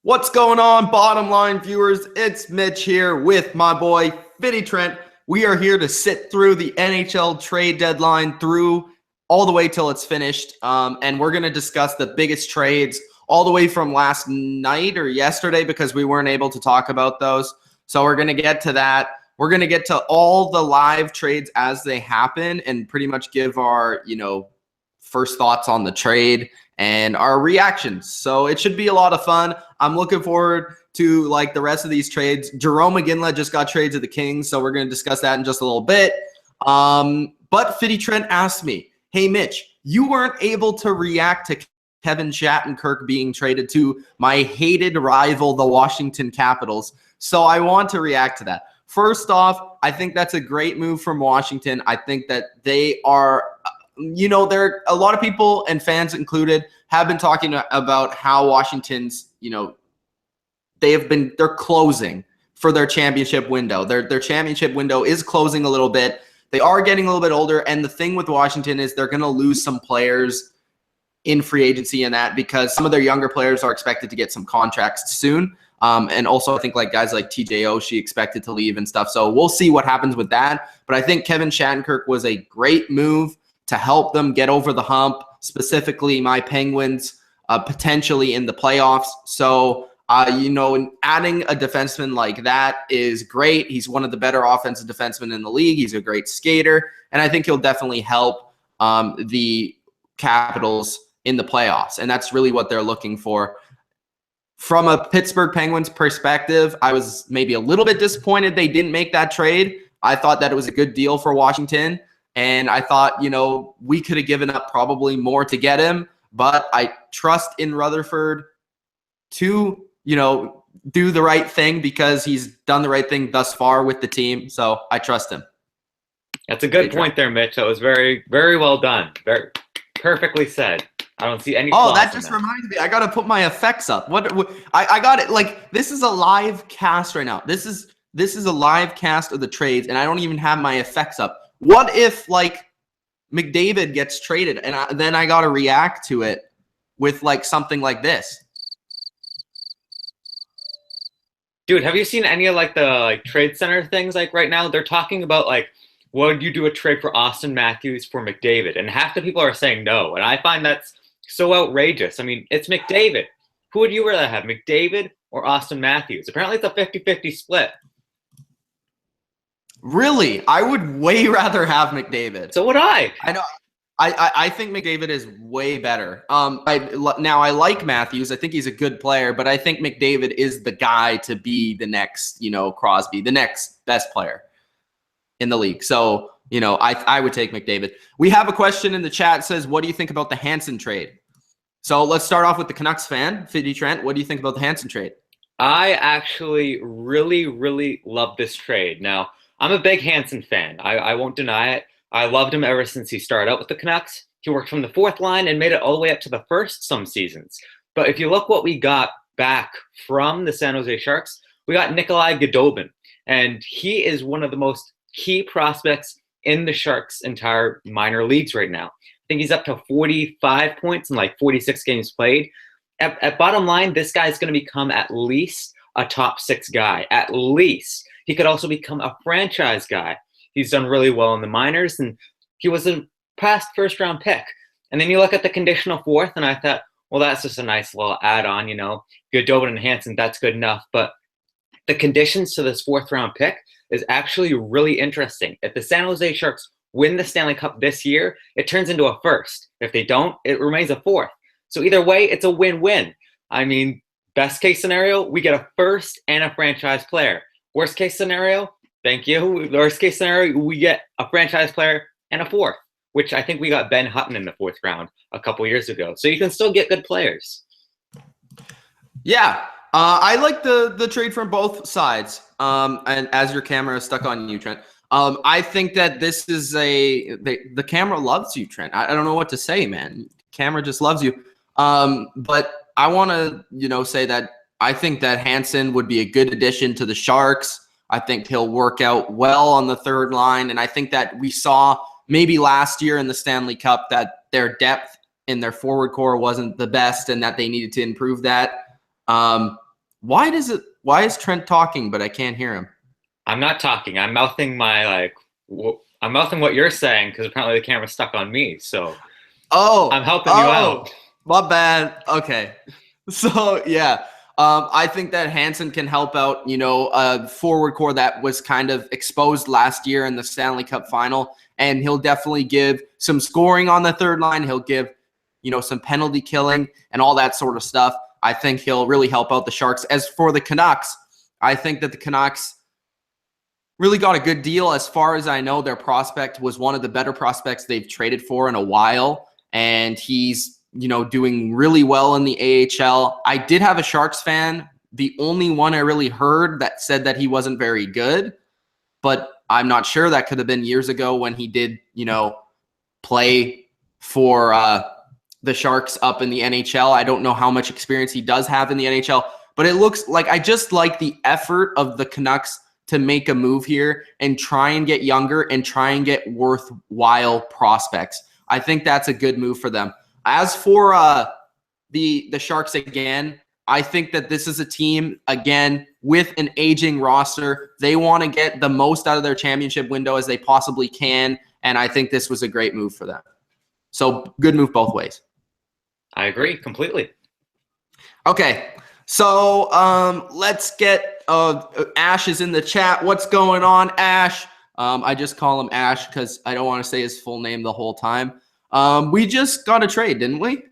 What's going on, bottom line viewers? It's Mitch here with my boy, Trent. We are here to sit through the NHL trade deadline through all the way till it's finished. And we're going to discuss the biggest trades all the way from last night or yesterday because we weren't able to talk about those. So we're going to get to that. We're going to get to all the live trades as they happen and pretty much give our, first thoughts on the trade and our reactions. So it should be a lot of fun. I'm looking forward to the rest of these trades. Jarome Iginla just got traded to the Kings, so we're going to discuss that in just a little bit. But Fitty Trent asked me, hey, Mitch, you weren't able to react to Kevin Shattenkirk being traded to my hated rival, the Washington Capitals. So I want to react to that. First off, I think that's a great move from Washington. I think that they are there a lot of people and fans included have been talking about how Washington's, they're closing for their championship window. Their championship window is closing a little bit. They are getting a little bit older. And the thing with Washington is they're going to lose some players in free agency and that because some of their younger players are expected to get some contracts soon. And also I think guys like TJ Oshie expected to leave and stuff. So we'll see what happens with that. But I think Kevin Shattenkirk was a great move to help them get over the hump, specifically my Penguins, potentially in the playoffs. So, adding a defenseman like that is great. He's one of the better offensive defensemen in the league. He's a great skater, and I think he'll definitely help the Capitals in the playoffs, and that's really what they're looking for. From a Pittsburgh Penguins perspective, I was maybe a little bit disappointed they didn't make that trade. I thought that it was a good deal for Washington. And I thought, we could have given up probably more to get him, but I trust in Rutherford to, do the right thing because he's done the right thing thus far with the team. So I trust him. That's a good point there, Mitch. That was very, very well done. Very perfectly said. I don't see any. Oh, that just reminded me. I got to put my effects up. I got it. This is a live cast right now. This is a live cast of the trades, and I don't even have my effects up. What if McDavid gets traded and then I got to react to it with something like this? Dude, have you seen any of the TradeCentre things right now? They're talking about would you do a trade for Austin Matthews for McDavid? And half the people are saying no. And I find that's so outrageous. I mean, it's McDavid. Who would you rather have, McDavid or Austin Matthews? Apparently it's a 50-50 split. Really? I would way rather have McDavid. So would I. I know. I think McDavid is way better. I like Matthews. I think he's a good player, but I think McDavid is the guy to be the next, Crosby, the next best player in the league. So, I would take McDavid. We have a question in the chat that says, what do you think about the Hansen trade? So let's start off with the Canucks fan, Fitty Trent. What do you think about the Hansen trade? I actually really, really love this trade. Now, I'm a big Hansen fan. I won't deny it. I loved him ever since he started out with the Canucks. He worked from the fourth line and made it all the way up to the first some seasons. But if you look what we got back from the San Jose Sharks, we got Nikolai Goudobin. And he is one of the most key prospects in the Sharks' entire minor leagues right now. I think he's up to 45 points in 46 games played. At bottom line, this guy's going to become at least a top 6 guy, at least. He could also become a franchise guy. He's done really well in the minors, and he was a past first-round pick. And then you look at the conditional fourth, and I thought, well, that's just a nice little add-on, Goudobin and Hansen, that's good enough. But the conditions to this fourth-round pick is actually really interesting. If the San Jose Sharks win the Stanley Cup this year, it turns into a first. If they don't, it remains a fourth. So either way, it's a win-win. I mean, best case scenario, we get a first and a franchise player. Worst case scenario, thank you. Worst case scenario, we get a franchise player and a fourth, which I think we got Ben Hutton in the fourth round a couple years ago. So you can still get good players. Yeah, I like the trade from both sides. And as your camera is stuck on you, Trent, I think that this is the camera loves you, Trent. I don't know what to say, man. Camera just loves you. But I want to, say that I think that Hansen would be a good addition to the Sharks. I think he'll work out well on the third line. And I think that we saw maybe last year in the Stanley Cup that their depth in their forward core wasn't the best and that they needed to improve that. Why is Trent talking, but I can't hear him? I'm not talking. I'm mouthing I'm mouthing what you're saying because apparently the camera's stuck on me. So I'm helping you out. My bad. Okay. So, yeah. I think that Hansen can help out, a forward core that was kind of exposed last year in the Stanley Cup final. And he'll definitely give some scoring on the third line. He'll give, some penalty killing and all that sort of stuff. I think he'll really help out the Sharks. As for the Canucks, I think that the Canucks really got a good deal. As far as I know, their prospect was one of the better prospects they've traded for in a while. And he's, doing really well in the AHL. I did have a Sharks fan. The only one I really heard that said that he wasn't very good, but I'm not sure. That could have been years ago when he did, play for the Sharks up in the NHL. I don't know how much experience he does have in the NHL, but it looks like I just like the effort of the Canucks to make a move here and try and get younger and try and get worthwhile prospects. I think that's a good move for them. As for the Sharks again, I think that this is a team, again, with an aging roster. They want to get the most out of their championship window as they possibly can, and I think this was a great move for them. So good move both ways. I agree completely. Okay, so let's get Ash is in the chat. What's going on, Ash? I just call him Ash because I don't want to say his full name the whole time. We just got a trade, didn't we?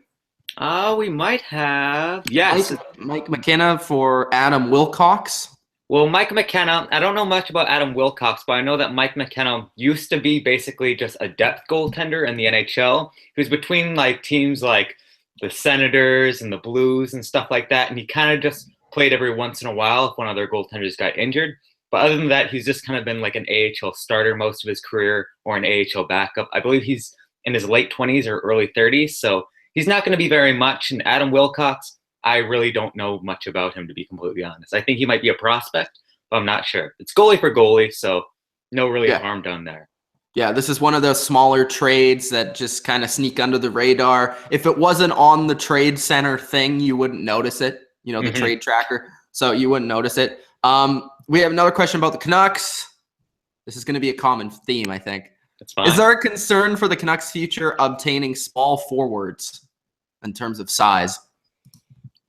We might have. Yes. Mike McKenna for Adam Wilcox. Well, Mike McKenna, I don't know much about Adam Wilcox, but I know that Mike McKenna used to be basically just a depth goaltender in the NHL. He was between teams like the Senators and the Blues and stuff like that, and he kind of just played every once in a while if one of their goaltenders got injured. But other than that, he's just kind of been an AHL starter most of his career or an AHL backup. I believe he's in his late 20s or early 30s, so he's not going to be very much. And Adam Wilcox, I really don't know much about him, to be completely honest. I think he might be a prospect, but I'm not sure. It's goalie for goalie, so no harm done there. Yeah, this is one of those smaller trades that just kind of sneak under the radar. If it wasn't on the TradeCentre thing, you wouldn't notice it, the trade tracker, so you wouldn't notice it. We have another question about the Canucks. This is going to be a common theme, I think. Is there a concern for the Canucks' future obtaining small forwards in terms of size?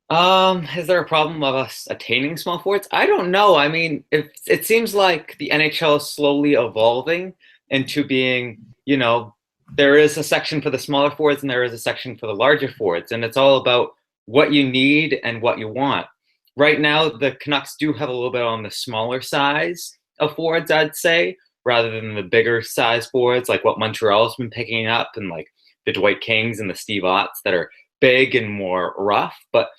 Is there a problem of us attaining small forwards? I don't know. I mean, it seems like the NHL is slowly evolving into being, there is a section for the smaller forwards and there is a section for the larger forwards. And it's all about what you need and what you want. Right now, the Canucks do have a little bit on the smaller size of forwards, I'd say, rather than the bigger size forwards, like what Montreal's been picking up, and the Dwight Kings and the Steve Otts that are big and more rough. But,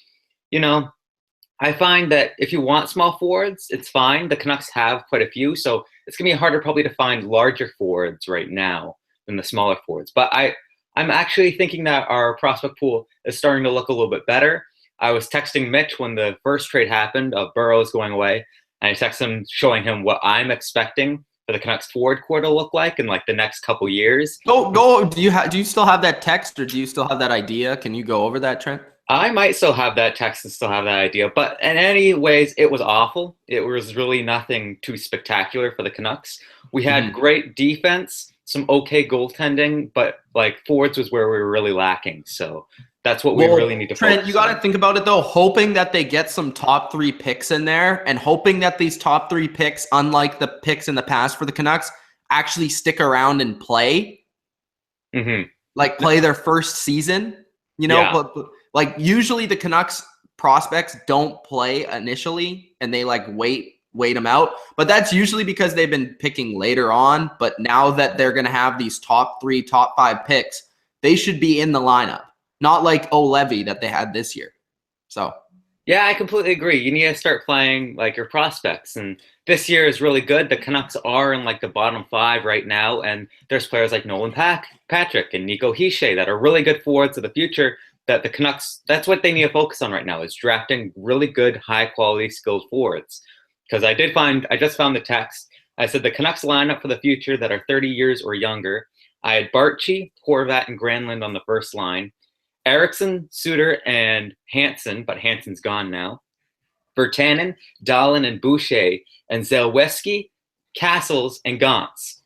I find that if you want small forwards, it's fine. The Canucks have quite a few, so it's going to be harder probably to find larger forwards right now than the smaller forwards. But I'm actually thinking that our prospect pool is starting to look a little bit better. I was texting Mitch when the first trade happened of Burrows going away, and I texted him showing him what I'm expecting for the Canucks forward core to look like in the next couple years. Go. Do you still have that text, or do you still have that idea? Can you go over that, Trent? I might still have that text and still have that idea, but in any ways, it was awful. It was really nothing too spectacular for the Canucks. We had great defense, some okay goaltending, but forwards was where we were really lacking. So that's what we really need to focus on. Trent, you got to think about it, though, hoping that they get some top 3 picks in there and hoping that these top 3 picks, unlike the picks in the past for the Canucks, actually stick around and play. Play their first season, But usually the Canucks prospects don't play initially and they wait them out. But that's usually because they've been picking later on. But now that they're going to have these top 3, top 5 picks, they should be in the lineup. Not like Levy that they had this year. So, yeah, I completely agree. You need to start playing your prospects. And this year is really good. The Canucks are in the bottom 5 right now. And there's players like Nolan Patrick and Nico Hischier that are really good forwards of the future. That the Canucks, that's what they need to focus on right now, is drafting really good, high-quality, skilled forwards. Because I just found the text. I said the Canucks lineup for the future that are 30 years or younger. I had Barchi, Horvat, and Granlund on the first line. Eriksson, Suter, and Hansen, but Hansen's gone now. Virtanen, Dahlin, and Boucher, and Zelewski, Castles, and Gauntz.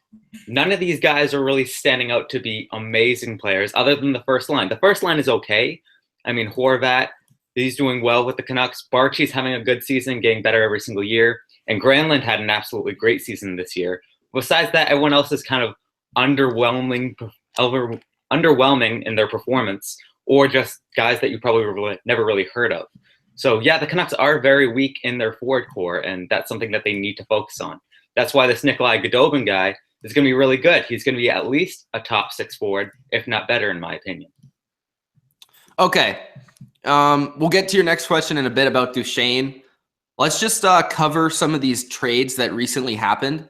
None of these guys are really standing out to be amazing players other than the first line. The first line is okay. I mean, Horvat, he's doing well with the Canucks. Barchi's having a good season, getting better every single year. And Granlund had an absolutely great season this year. Besides that, everyone else is kind of underwhelming in their performance, or just guys that you probably never really heard of. So, yeah, the Canucks are very weak in their forward core, and that's something that they need to focus on. That's why this Nikolai Goudobin guy is going to be really good. He's going to be at least a top 6 forward, if not better, in my opinion. Okay. We'll get to your next question in a bit about Duchesne. Let's just cover some of these trades that recently happened.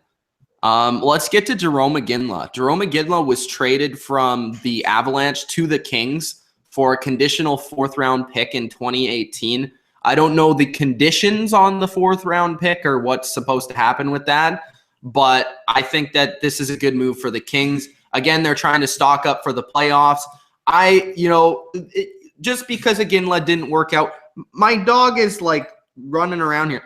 Let's get to Jarome Iginla. Jarome Iginla was traded from the Avalanche to the Kings for a conditional 4th-round pick in 2018. I don't know the conditions on the 4th-round pick or what's supposed to happen with that, but I think that this is a good move for the Kings. Again, they're trying to stock up for the playoffs. Just because Iginla didn't work out, my dog is like running around here.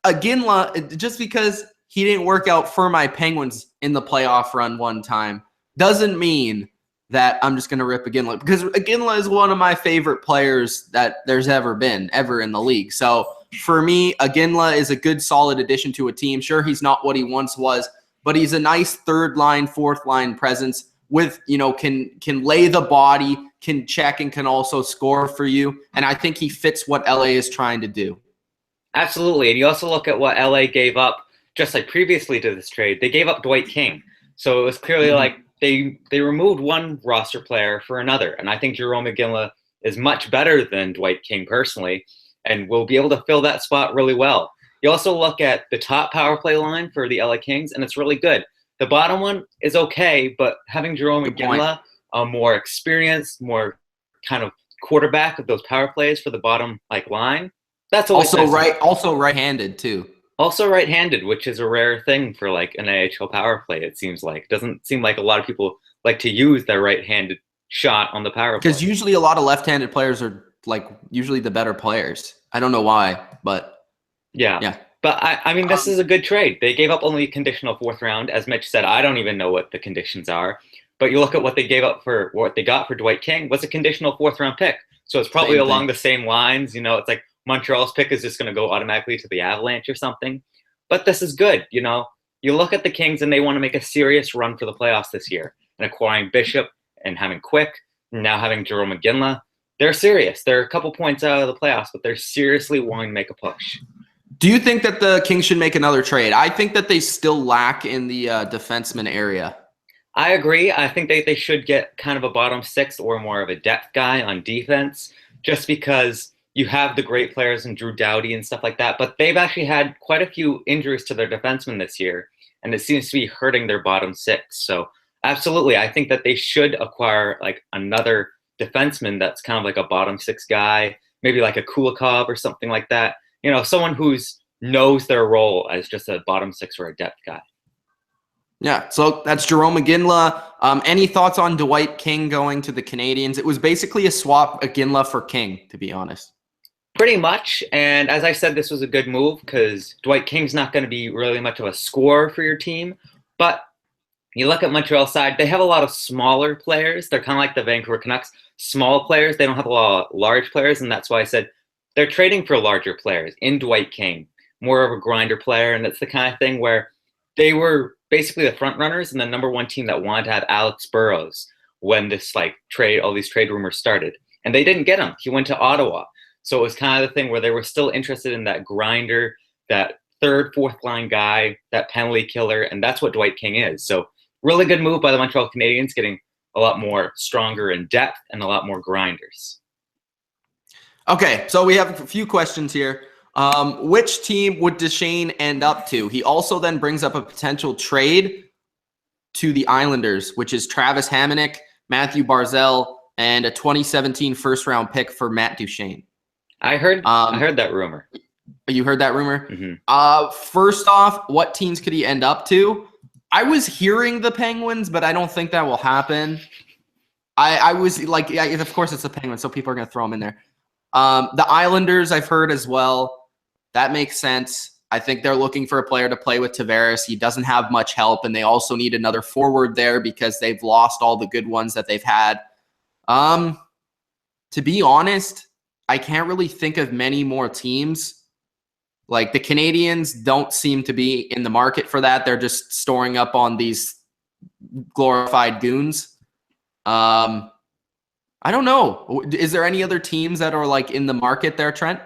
Iginla, just because he didn't work out for my Penguins in the playoff run one time doesn't mean that I'm just going to rip Iginla, because Iginla is one of my favorite players that there's ever been, ever in the league. So for me, Iginla is a good, solid addition to a team. Sure, he's not what he once was, but he's a nice 3rd-line, 4th-line presence with, can lay the body, can check, and can also score for you. And I think he fits what LA is trying to do. Absolutely. And you also look at what LA gave up just like previously to this trade. They gave up Dwight King. So it was clearly like they removed one roster player for another. And I think Jarome Iginla is much better than Dwight King personally, and will be able to fill that spot really well. You also look at the top power play line for the LA Kings, and it's really good. The bottom one is okay, but having Jarome Iginla, a more experienced, more kind of quarterback of those power plays for the bottom line, that's also right-handed too. Also right-handed, which is a rare thing for like an AHL power play, it seems like. Doesn't seem like a lot of people like to use their right-handed shot on the power play. Because usually a lot of left-handed players are like usually the better players. I don't know why, but yeah. But I mean, this is a good trade. They gave up only a conditional 4th round. As Mitch said, I don't even know what the conditions are. But you look at what they got for Dwight King was a conditional 4th-round pick. So it's probably along the same lines. It's like Montreal's pick is just going to go automatically to the Avalanche or something. But this is good. You look at the Kings and they want to make a serious run for the playoffs this year. And acquiring Bishop and having Quick, and now having Jarome Iginla, they're serious. They're a couple points out of the playoffs, but they're seriously wanting to make a push. Do you think that the Kings should make another trade? I think that they still lack in the defenseman area. I agree. I think they should get kind of a bottom 6 or more of a depth guy on defense, just because you have the great players in Drew Doughty and stuff like that, but they've actually had quite a few injuries to their defensemen this year, and it seems to be hurting their bottom 6. So absolutely, I think that they should acquire like another defenseman that's kind of like a bottom 6 guy, maybe like a Kulikov or something like that. Someone who's knows their role as just a bottom 6 or a depth guy. Yeah, so that's Jarome Iginla. Any thoughts on Dwight King going to the Canadiens? It was basically a swap Iginla for King, to be honest. Pretty much, and as I said, this was a good move because Dwight King's not going to be really much of a scorer for your team, but you look at Montreal's side, they have a lot of smaller players. They're kind of like the Vancouver Canucks, small players. They don't have a lot of large players, and that's why I said they're trading for larger players in Dwight King, more of a grinder player, and it's the kind of thing where they were basically the front runners and the number 1 team that wanted to have Alex Burrows when this all these trade rumors started, and they didn't get him. He went to Ottawa. So it was kind of the thing where they were still interested in that grinder, that 3rd, 4th-line guy, that penalty killer, and that's what Dwight King is. So really good move by the Montreal Canadiens, getting a lot more stronger in depth and a lot more grinders. Okay, so we have a few questions here. Which team would Duchesne end up to? He also then brings up a potential trade to the Islanders, which is Travis Hamonic, Matthew Barzal, and a 2017 first-round pick for Matt Duchesne. I heard that rumor. You heard that rumor? Mm-hmm. First off, what teams could he end up to? I was hearing the Penguins, but I don't think that will happen. I was like, yeah, of course it's the Penguins, so people are going to throw him in there. The Islanders, I've heard as well. That makes sense. I think they're looking for a player to play with Tavares. He doesn't have much help, and they also need another forward there because they've lost all the good ones that they've had. To be honest, I can't really think of many more teams. Like the Canadiens don't seem to be in the market for that. They're just storing up on these glorified goons. I don't know. Is there any other teams that are like in the market there, Trent?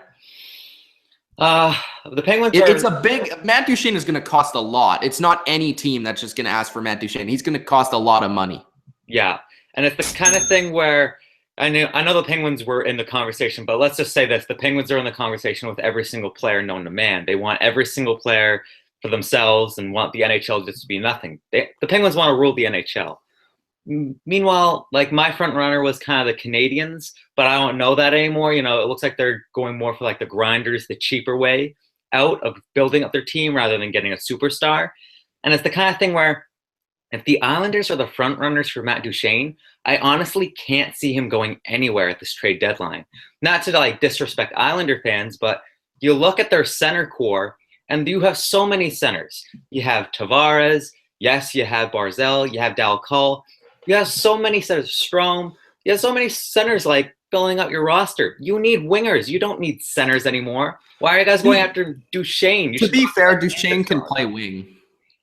The Penguins it's a big – Matt Duchene is going to cost a lot. It's not any team that's just going to ask for Matt Duchene. He's going to cost a lot of money. Yeah, and it's the kind of thing where I know the Penguins were in the conversation, but let's just say this. The Penguins are in the conversation with every single player known to man. They want every single player for themselves and want the NHL just to be nothing. The Penguins want to rule the NHL. Meanwhile, like my front runner was kind of the Canadiens, but I don't know that anymore. It looks like they're going more for like the grinders, the cheaper way out of building up their team rather than getting a superstar. And it's the kind of thing where if the Islanders are the front runners for Matt Duchene, I honestly can't see him going anywhere at this trade deadline. Not to like disrespect Islander fans, but you look at their center core and you have so many centers. You have Tavares, yes, you have Barzal, you have Dal Colle. You have so many centers, Strome. You have so many centers like filling up your roster. You need wingers. You don't need centers anymore. Why are you guys going after Duchene? To be fair, Duchene can play wing.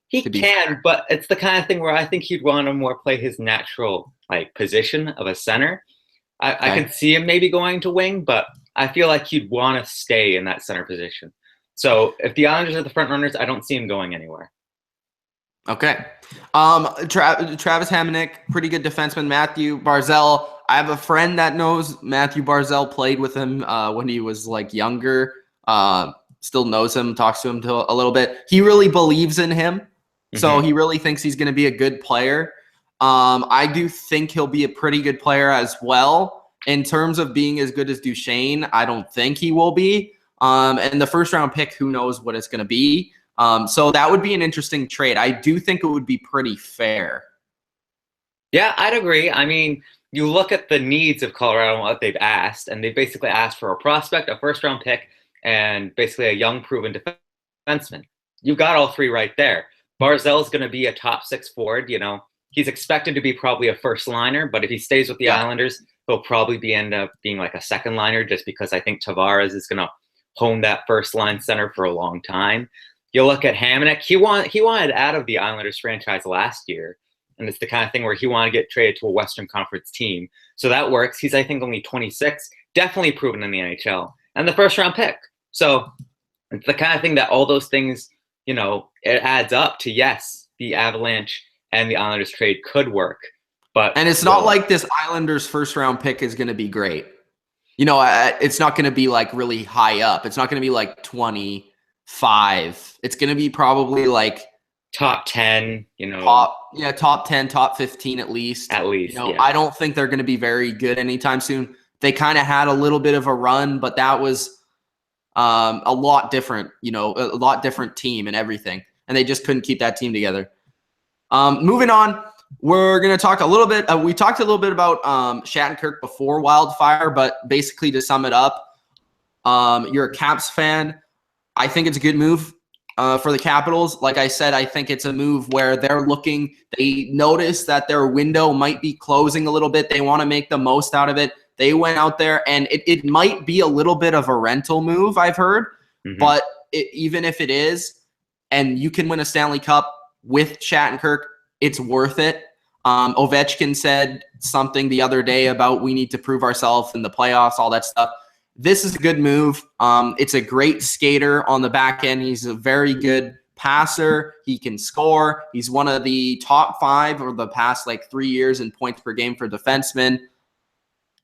He can, but it's the kind of thing where I think he'd want to more play his natural like position of a center. I can see him maybe going to wing, but I feel like he'd want to stay in that center position. So if the Islanders are the front runners, I don't see him going anywhere. Okay. Travis Hamonic, pretty good defenseman. Matthew Barzal. I have a friend that knows Matthew Barzal, played with him when he was like younger. Still knows him, talks to him a little bit. He really believes in him. So he really thinks he's going to be a good player. I do think he'll be a pretty good player as well. In terms of being as good as Duchene, I don't think he will be. And the first round pick, who knows what it's going to be. So that would be an interesting trade. I do think it would be pretty fair. Yeah, I'd agree. I mean, you look at the needs of Colorado and what they've asked, and they basically asked for a prospect, a first-round pick, and basically a young, proven defenseman. You've got all three right there. Barzal is going to be a top six forward. He's expected to be probably a first liner, but if he stays with the Islanders, he'll probably end up being like a second liner, just because I think Tavares is going to hone that first line center for a long time. You look at Hamonic. He wanted out of the Islanders franchise last year, and it's the kind of thing where he wanted to get traded to a Western Conference team. So that works. He's, I think, only 26, definitely proven in the NHL, and the first-round pick. So it's the kind of thing that all those things, it adds up to, yes, the Avalanche and the Islanders trade could work. And it's not like this Islanders first-round pick is going to be great. It's not going to be like really high up. It's not going to be like 25. It's going to be probably like top 10, top 10, top 15 at least. I don't think they're going to be very good anytime soon. They kind of had a little bit of a run, but that was a lot different, a lot different team and everything. And they just couldn't keep that team together. Moving on, we're going to talk a little bit. We talked a little bit about Shattenkirk before Wildfire, but basically to sum it up, you're a Caps fan. I think it's a good move for the Capitals. Like I said, I think it's a move where they notice that their window might be closing a little bit. They want to make the most out of it. They went out there, and it might be a little bit of a rental move, I've heard. But even if it is, and you can win a Stanley Cup with Shattenkirk, it's worth it. Ovechkin said something the other day about we need to prove ourselves in the playoffs, all that stuff. This is a good move. It's a great skater on the back end. He's a very good passer. He can score. He's one of the top 5 over the past 3 years in points per game for defensemen.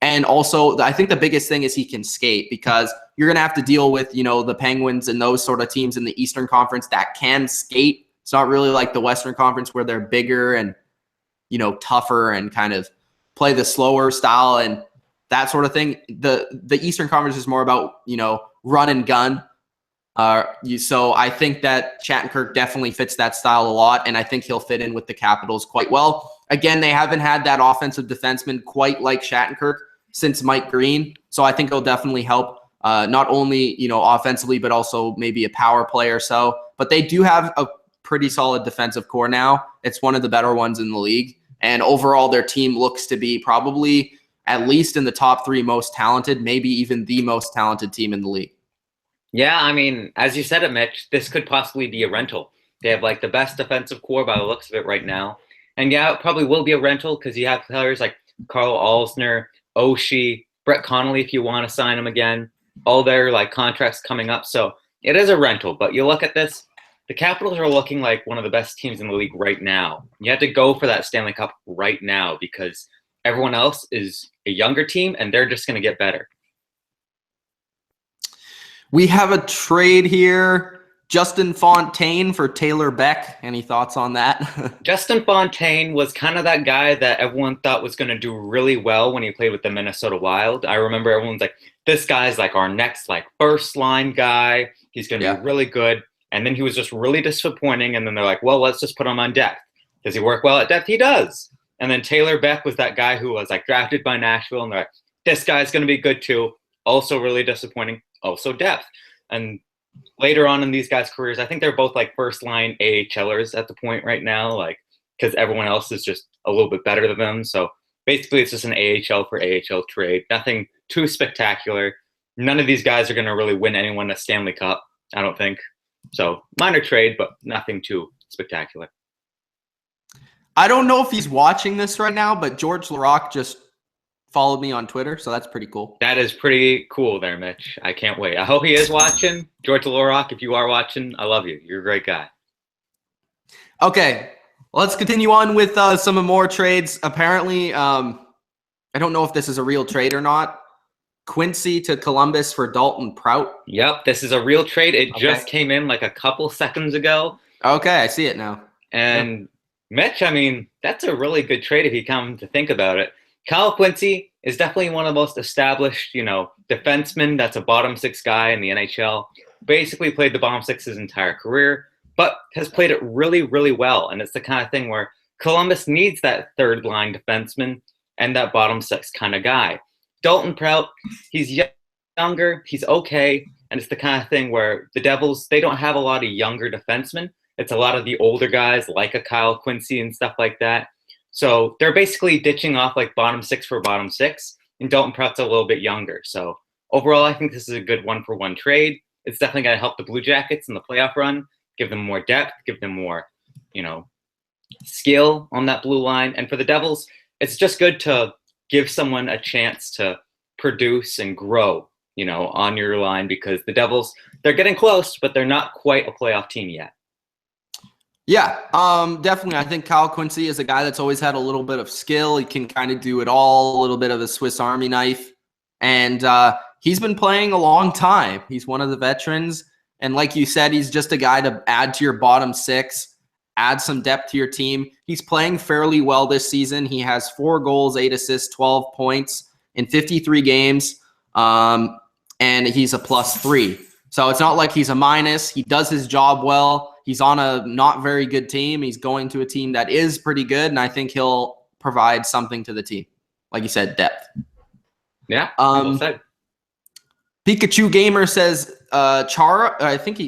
And also, I think the biggest thing is he can skate, because you're going to have to deal with, the Penguins and those sort of teams in the Eastern Conference that can skate. It's not really like the Western Conference where they're bigger and, tougher and kind of play the slower style and that sort of thing. The Eastern Conference is more about, run and gun. So I think that Shattenkirk definitely fits that style a lot, and I think he'll fit in with the Capitals quite well. Again, they haven't had that offensive defenseman quite like Shattenkirk since Mike Green. So I think it'll definitely help not only, offensively, but also maybe a power play or so. But they do have a pretty solid defensive core now. It's one of the better ones in the league. And overall, their team looks to be probably at least in the top 3 most talented, maybe even the most talented team in the league. Yeah, I mean, as you said it, Mitch, this could possibly be a rental. They have like the best defensive core by the looks of it right now. And yeah, it probably will be a rental because you have players like Carl Alsner, Oshie, Brett Connolly if you want to sign them again. All their like contracts coming up. So it is a rental. But you look at this, the Capitals are looking like one of the best teams in the league right now. You have to go for that Stanley Cup right now because everyone else is a younger team and they're just going to get better. We have a trade here. Justin Fontaine for Taylor Beck. Any thoughts on that? Justin Fontaine was kind of that guy that everyone thought was going to do really well when he played with the Minnesota Wild. I remember everyone's like, this guy's like our next like first line guy. He's going to be really good. And then he was just really disappointing. And then they're like, well, let's just put him on depth. Does he work well at depth? He does. And then Taylor Beck was that guy who was like drafted by Nashville. And they're like, this guy's going to be good too. Also really disappointing. Also depth. And later on in these guys' careers, I think they're both like first line AHLers at the point right now, like because everyone else is just a little bit better than them. So basically it's just an AHL for AHL trade. Nothing too spectacular. None of these guys are going to really win anyone a Stanley Cup, I don't think. So minor trade, but nothing too spectacular. I don't know if he's watching this right now, but George Laraque just followed me on Twitter, so that's pretty cool. That is pretty cool there, Mitch. I can't wait. I hope he is watching. George Laraque, if you are watching, I love you. You're a great guy. Okay, let's continue on with some more trades. Apparently, I don't know if this is a real trade or not. Quincey to Columbus for Dalton Prout. Yep, this is a real trade. It just came in like a couple seconds ago. Okay, I see it now. And Mitch, I mean, that's a really good trade if you come to think about it. Kyle Quincey is definitely one of the most established, defensemen. That's a bottom 6 guy in the NHL. Basically played the bottom 6 his entire career, but has played it really, really well. And it's the kind of thing where Columbus needs that third line defenseman and that bottom 6 kind of guy. Dalton Prout, he's younger, he's okay. And it's the kind of thing where the Devils, they don't have a lot of younger defensemen. It's a lot of the older guys like a Kyle Quincey and stuff like that. So they're basically ditching off like bottom 6 for bottom 6, and Dalton Prout's a little bit younger. So overall, I think this is a good 1-for-1 trade. It's definitely going to help the Blue Jackets in the playoff run, give them more depth, give them more, skill on that blue line. And for the Devils, it's just good to give someone a chance to produce and grow, on your line because the Devils, they're getting close, but they're not quite a playoff team yet. Yeah, definitely. I think Kyle Quincey is a guy that's always had a little bit of skill. He can kind of do it all, a little bit of a Swiss Army knife. And he's been playing a long time. He's one of the veterans. And like you said, he's just a guy to add to your bottom 6, add some depth to your team. He's playing fairly well this season. He has 4 goals, 8 assists, 12 points in 53 games. And he's a +3. So it's not like he's a minus. He does his job well. He's on a not very good team. He's going to a team that is pretty good, and I think he'll provide something to the team. Like you said, depth. Yeah, well said. Pikachu Gamer says Chara. I think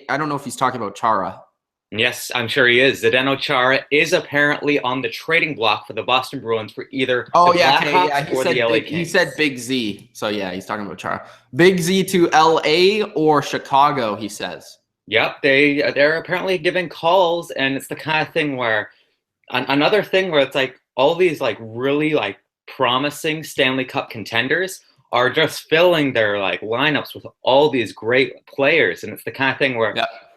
I don't know if he's talking about Chara. Yes, I'm sure he is. Zdeno Chara is apparently on the trading block for the Boston Bruins for either the Blackhawks or the LA Kings. He said Big Z. So, yeah, he's talking about Chara. Big Z to LA or Chicago, he says. Yep, they're apparently giving calls, and it's the kind of thing where another thing where it's like all these like really like promising Stanley Cup contenders are just filling their like lineups with all these great players, and it's the kind of thing where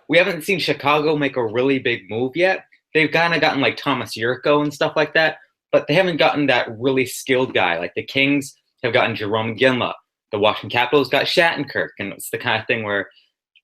we haven't seen Chicago make a really big move yet. They've kind of gotten like Thomas Yurko and stuff like that, but they haven't gotten that really skilled guy. Like the Kings have gotten Jerome Iginla. The Washington Capitals got Shattenkirk, and it's the kind of thing where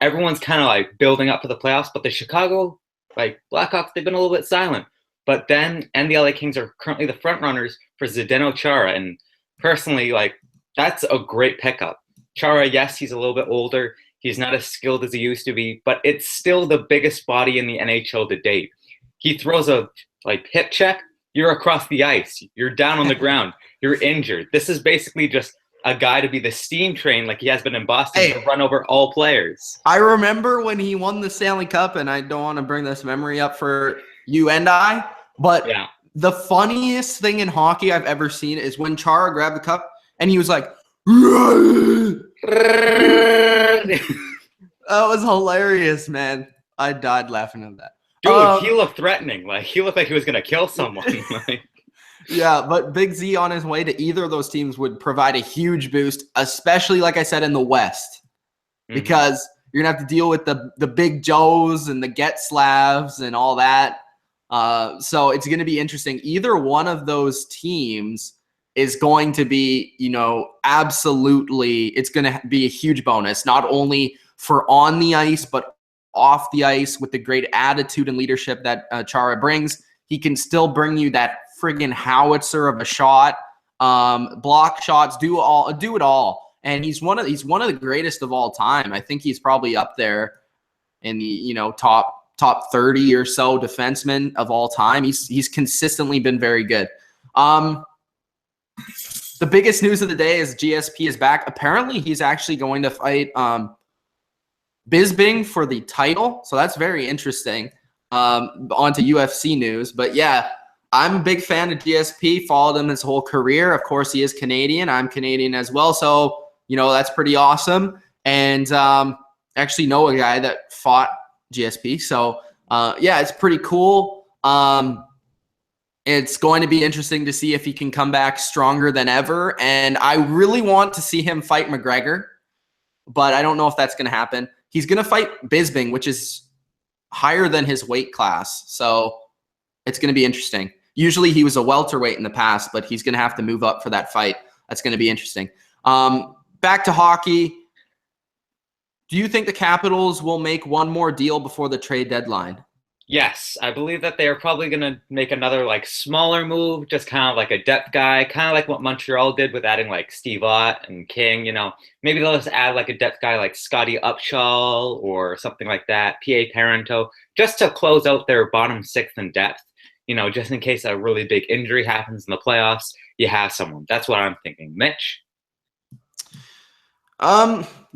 everyone's kind of like building up for the playoffs, but the Chicago like Blackhawks, they've been a little bit silent. But then, and the LA Kings are currently the front runners for Zdeno Chara, and personally, like that's a great pickup. Chara, yes, he's a little bit older. He's not as skilled as he used to be, but it's still the biggest body in the NHL to date. He throws a like hip check, You're across the ice. You're down on the ground. You're injured. This is basically just a guy to be the steam train like he has been in Boston to run over all players. I remember when he won the Stanley Cup, and I don't want to bring this memory up for you and I, but the funniest thing in hockey I've ever seen is when Chara grabbed the cup and he was like, that was hilarious, man. I died laughing at that. Dude, he looked threatening. Like, he looked like he was going to kill someone. Yeah, but Big Z on his way to either of those teams would provide a huge boost, especially, like I said, in the West, because you're going to have to deal with the Big Joes and the Getzlavs and all that. So it's going to be interesting. Either one of those teams is going to be, absolutely, it's going to be a huge bonus, not only for on the ice, but off the ice with the great attitude and leadership that Chara brings. He can still bring you that friggin' howitzer of a shot, block shots, do it all. And he's one of the greatest of all time. I think he's probably up there in the, top 30 or so defensemen of all time. He's consistently been very good. The biggest news of the day is GSP is back. Apparently, he's actually going to fight Bisping for the title. So that's very interesting. Onto UFC news. But yeah, I'm a big fan of GSP. Followed him his whole career. Of course, he is Canadian. I'm Canadian as well. So, that's pretty awesome. And actually know a guy that fought GSP. So, yeah, it's pretty cool. It's going to be interesting to see if he can come back stronger than ever. And I really want to see him fight McGregor, but I don't know if that's going to happen. He's going to fight Bisping, which is higher than his weight class. So it's going to be interesting. Usually he was a welterweight in the past, but he's going to have to move up for that fight. That's going to be interesting. Back to hockey. Do you think the Capitals will make one more deal before the trade deadline? Yes, I believe that they are probably going to make another smaller move, just kind of like a depth guy, kind of like what Montreal did with adding Steve Ott and King. Maybe they'll just add a depth guy like Scotty Upshall or something like that, P.A. Parenteau, just to close out their bottom six in depth. Just in case a really big injury happens in the playoffs, you have someone. That's what I'm thinking. Mitch?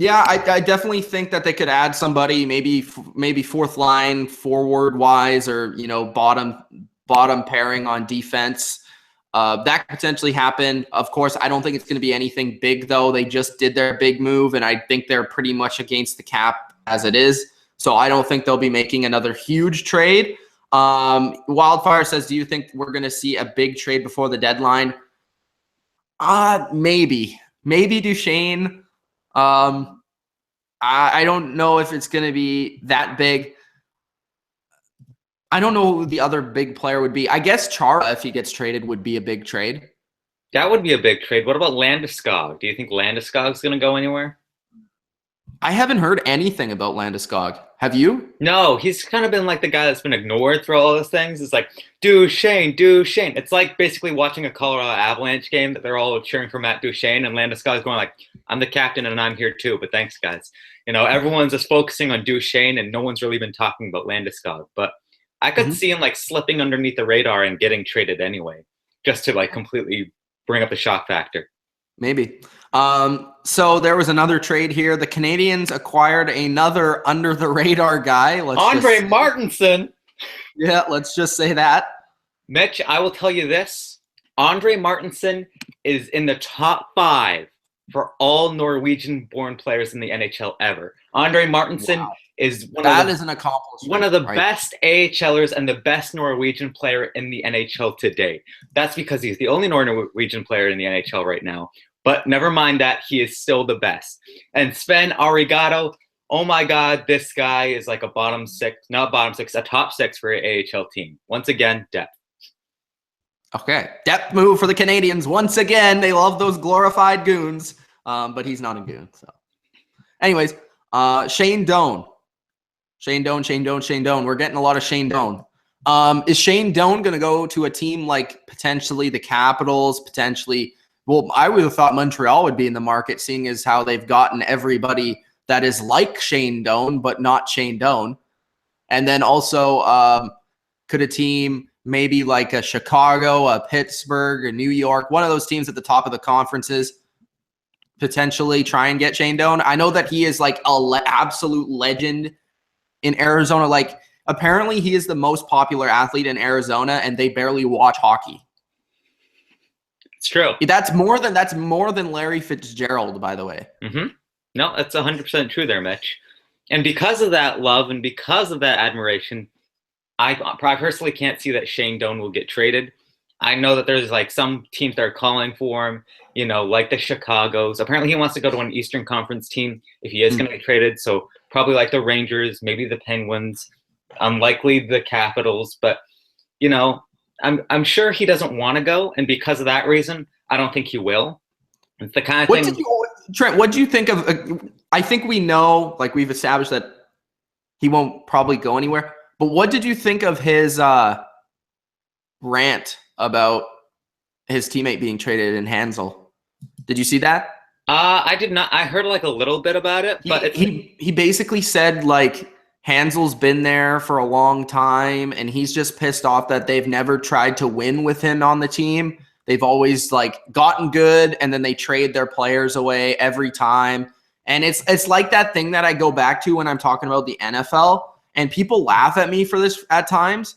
Yeah, I definitely think that they could add somebody, maybe fourth line forward wise, or bottom pairing on defense. That could potentially happen. Of course, I don't think it's going to be anything big though. They just did their big move, and I think they're pretty much against the cap as it is. So I don't think they'll be making another huge trade. Wildfire says, do you think we're going to see a big trade before the deadline? Maybe Duchesne. I don't know if it's going to be that big. I don't know who the other big player would be. I guess Chara, if he gets traded, would be a big trade. That would be a big trade. What about Landeskog? Do you think Landeskog's going to go anywhere? I haven't heard anything about Landeskog. Have you? No, he's kind of been like the guy that's been ignored through all those things. It's like, Duchesne. It's like basically watching a Colorado Avalanche game that they're all cheering for Matt Duchesne, and Landeskog's going I'm the captain and I'm here too, but thanks, guys. Everyone's just focusing on Duchesne and no one's really been talking about Landeskog. But I could see him slipping underneath the radar and getting traded anyway, just to completely bring up the shock factor. Maybe. So there was another trade here. The Canadiens acquired another under the radar guy. Andreas Martinsen. Yeah, let's just say that. Mitch, I will tell you this. Andreas Martinsen is in the top 5 for all Norwegian-born players in the NHL ever. Andreas Martinsen is an accomplishment. One of the best AHLers and the best Norwegian player in the NHL today. That's because he's the only Norwegian player in the NHL right now. But never mind that, he is still the best. And Sven Andrighetto, oh my God, this guy is like a top 6 for an AHL team. Once again, depth. Okay, depth move for the Canadiens. Once again, they love those glorified goons, but he's not a goon. So, anyways, Shane Doan. We're getting a lot of Shane Doan. Is Shane Doan going to go to a team like potentially the Capitals, potentially? Well, I would have thought Montreal would be in the market, seeing as how they've gotten everybody that is like Shane Doan, but not Shane Doan. And then also, could a team maybe like a Chicago, a Pittsburgh, a New York, one of those teams at the top of the conferences, potentially try and get Shane Doan? I know that he is like a absolute legend in Arizona. Like, apparently he is the most popular athlete in Arizona, and they barely watch hockey. It's true. That's more than Larry Fitzgerald, by the way. Mm-hmm. No, that's 100% true there, Mitch. And because of that love and because of that admiration, I personally can't see that Shane Doan will get traded. I know that there's like some teams that are calling for him, you know, like the Chicagos. Apparently he wants to go to an Eastern Conference team if he is going to get traded. So probably like the Rangers, maybe the Penguins, unlikely the Capitals. But, you know, I'm sure he doesn't want to go. And because of that reason, I don't think he will. It's the kind of thing. Trent, what do you think of I think we know, like we've established that he won't probably go anywhere. But what did you think of his rant about his teammate being traded in Hansel? Did you see that? I did not. I heard like a little bit about it, but he basically said like Hansel's been there for a long time, and he's just pissed off that they've never tried to win with him on the team. They've always like gotten good, and then they trade their players away every time. And it's like that thing that I go back to when I'm talking about the NFL, and people laugh at me for this at times,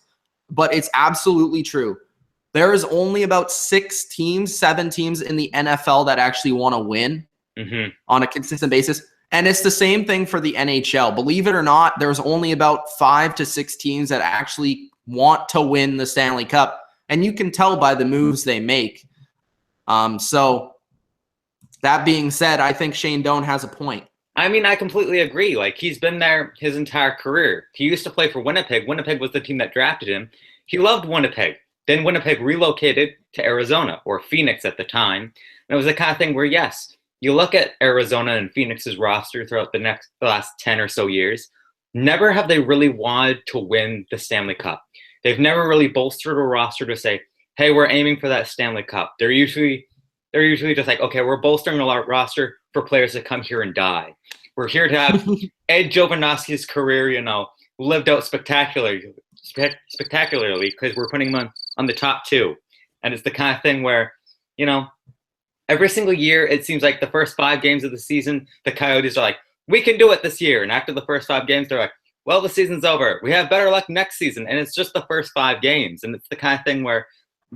but it's absolutely true. There is only about 7 teams in the NFL that actually want to win on a consistent basis. And it's the same thing for the NHL. Believe it or not, there's only about 5 to 6 teams that actually want to win the Stanley Cup. And you can tell by the moves they make. So that being said, I think Shane Doan has a point. I mean, I completely agree. Like, he's been there his entire career. He used to play for Winnipeg. Winnipeg was the team that drafted him. He loved Winnipeg. Then Winnipeg relocated to Arizona, or Phoenix at the time. And it was the kind of thing where, yes, you look at Arizona and Phoenix's roster throughout the last 10 or so years, never have they really wanted to win the Stanley Cup. They've never really bolstered a roster to say, hey, we're aiming for that Stanley Cup. They're usually just like, okay, we're bolstering our roster for players that come here and die. We're here to have Ed Jovanovski's career, you know, lived out spectacularly because we're putting him on the top 2. And it's the kind of thing where, you know, every single year, it seems like the first 5 games of the season, the Coyotes are like, we can do it this year. And after the first 5 games, they're like, well, the season's over. We have better luck next season. And it's just the first 5 games. And it's the kind of thing where,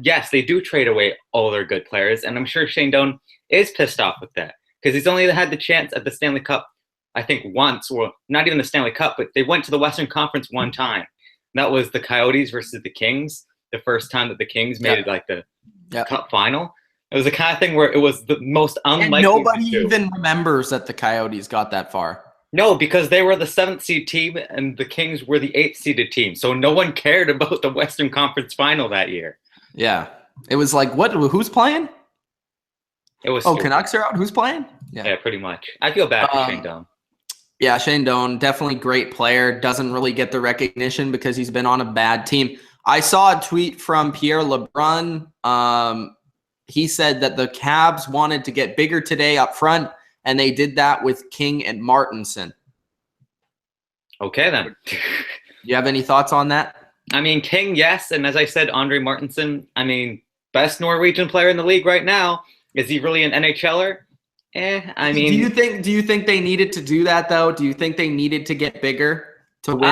yes, they do trade away all their good players. And I'm sure Shane Doan is pissed off with that because he's only had the chance at the Stanley Cup, I think, once, or not even the Stanley Cup, but they went to the Western Conference one time. And that was the Coyotes versus the Kings, the first time that the Kings made it like the Cup final. It was the kind of thing where it was the most unlikely. And nobody even remembers that the Coyotes got that far. No, because they were the 7th seed team and the Kings were the 8th seeded team. So no one cared about the Western Conference final that year. Yeah. It was like, what? Who's playing? It was Canucks are out? Who's playing? Yeah, pretty much. I feel bad for Shane Doan. Yeah, Shane Doan, definitely great player. Doesn't really get the recognition because he's been on a bad team. I saw a tweet from Pierre LeBrun. He said that the Habs wanted to get bigger today up front, and they did that with King and Martinsen. Okay, then. You have any thoughts on that? I mean, King, yes. And as I said, Andre Martinsen, I mean, best Norwegian player in the league right now. Is he really an NHLer? I mean. Do you think they needed to do that, though? Do you think they needed to get bigger to win?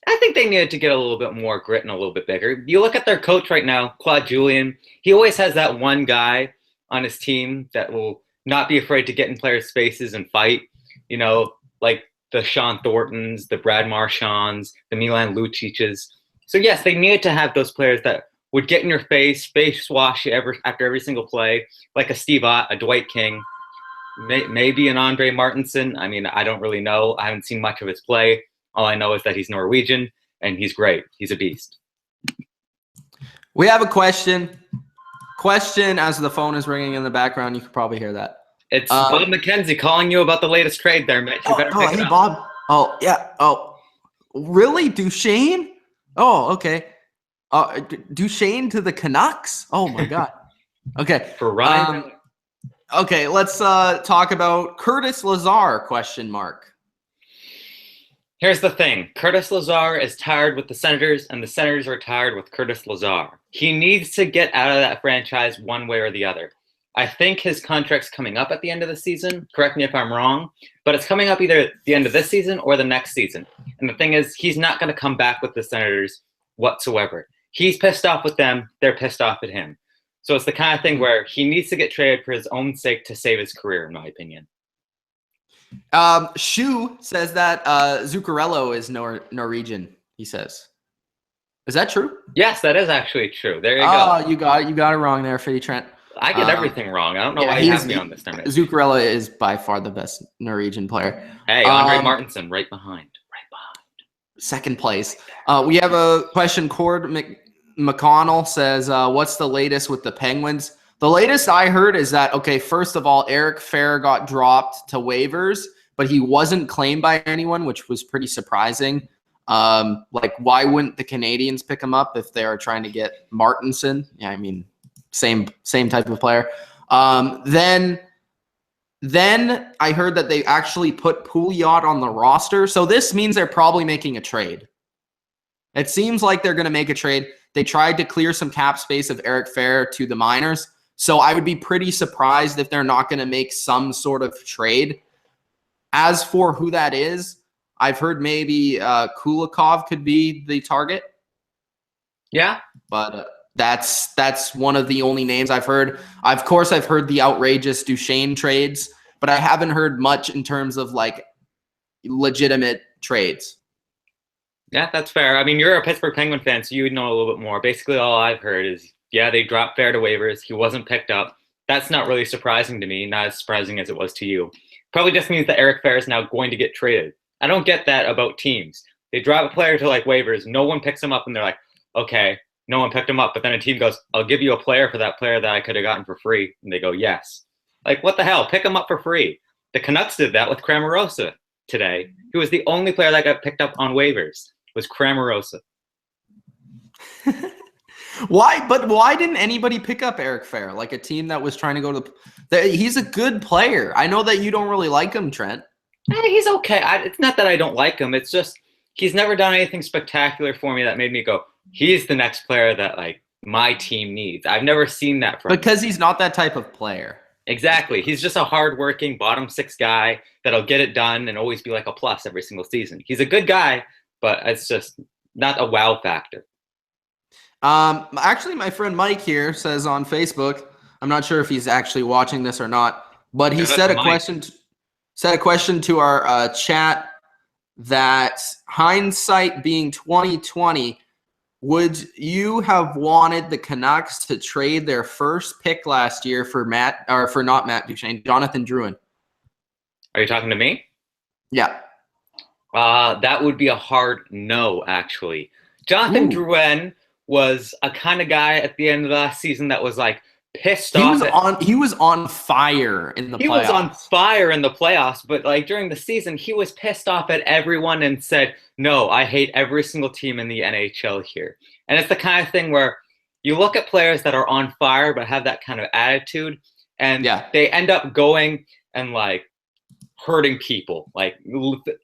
I think they needed to get a little bit more grit and a little bit bigger. You look at their coach right now, Claude Julien. He always has that one guy on his team that will not be afraid to get in players' faces and fight. You know, like the Sean Thorntons, the Brad Marchands, the Milan Lucic's. So, yes, they needed to have those players that would get in your face wash you after every single play, like a Steve Ott, a Dwight King, maybe an Andre Martinsen. I mean, I don't really know. I haven't seen much of his play. All I know is that he's Norwegian, and he's great. He's a beast. We have a question. Question as the phone is ringing in the background. You can probably hear that. It's Bob McKenzie calling you about the latest trade there, Mitch. Hey, Bob. Oh, yeah. Oh, really? Duchesne? Oh, okay. Duchesne to the Canucks? Oh, my God. Okay. For Ryan. Okay, let's talk about Curtis Lazar, question mark. Here's the thing. Curtis Lazar is tired with the Senators, and the Senators are tired with Curtis Lazar. He needs to get out of that franchise one way or the other. I think his contract's coming up at the end of the season. Correct me if I'm wrong, but it's coming up either at the end of this season or the next season. And the thing is, he's not going to come back with the Senators whatsoever. He's pissed off with them. They're pissed off at him. So it's the kind of thing where he needs to get traded for his own sake to save his career, in my opinion. Shu says that Zuccarello is Norwegian, he says. Is that true? Yes, that is actually true. There you go. Oh, you got it wrong there, Fitty Trent. I get everything wrong. I don't know why you have me on this time. Zuccarello is by far the best Norwegian player. Hey, Andre Martinsen, right behind. Second place. We have a question. Cord McConnell says, what's the latest with the Penguins? The latest I heard is that, okay, first of all, Eric Fehr got dropped to waivers, but he wasn't claimed by anyone, which was pretty surprising. Like, why wouldn't the Canadiens pick him up if they are trying to get Martinsen? Yeah, I mean, same type of player. Then I heard that they actually put Pouliot on the roster. So this means they're probably making a trade. It seems like they're going to make a trade. They tried to clear some cap space of Eric Fehr to the minors. So I would be pretty surprised if they're not going to make some sort of trade. As for who that is, I've heard maybe Kulikov could be the target. Yeah. But that's one of the only names I've heard. Of course, I've heard the outrageous Duchesne trades, but I haven't heard much in terms of like legitimate trades. Yeah, that's fair. I mean, you're a Pittsburgh Penguin fan, so you would know a little bit more. Basically, all I've heard is, yeah, they dropped Fehr to waivers. He wasn't picked up. That's not really surprising to me, not as surprising as it was to you. Probably just means that Eric Fehr is now going to get traded. I don't get that about teams. They drop a player to like waivers. No one picks him up, and they're like, okay, no one picked him up. But then a team goes, I'll give you a player for that player that I could have gotten for free. And they go, yes. Like, what the hell? Pick him up for free. The Canucks did that with Cramarosa today. He was the only player that got picked up on waivers, was Cramarosa. Why didn't anybody pick up Eric Fehr? Like a team that was trying to go to he's a good player. I know that you don't really like him, Trent. He's okay. It's not that I don't like him. It's just he's never done anything spectacular for me that made me go, he's the next player that like my team needs. I've never seen that from because he's not that type of player. Exactly. He's just a hardworking bottom six guy that'll get it done and always be like a plus every single season. He's a good guy, but it's just not a wow factor. Actually, my friend Mike here says on Facebook, I'm not sure if he's actually watching this or not, but he said a question to our chat that hindsight being 2020, would you have wanted the Canucks to trade their first pick last year for not Matt Duchesne, Jonathan Drouin? Are you talking to me? Yeah. That would be a hard no, actually. Jonathan Drouin was a kind of guy at the end of last season that was like pissed off. He was on fire in the playoffs. He was on fire in the playoffs, but like during the season, he was pissed off at everyone and said, no, I hate every single team in the NHL here. And it's the kind of thing where you look at players that are on fire but have that kind of attitude, and they end up going and like hurting people, like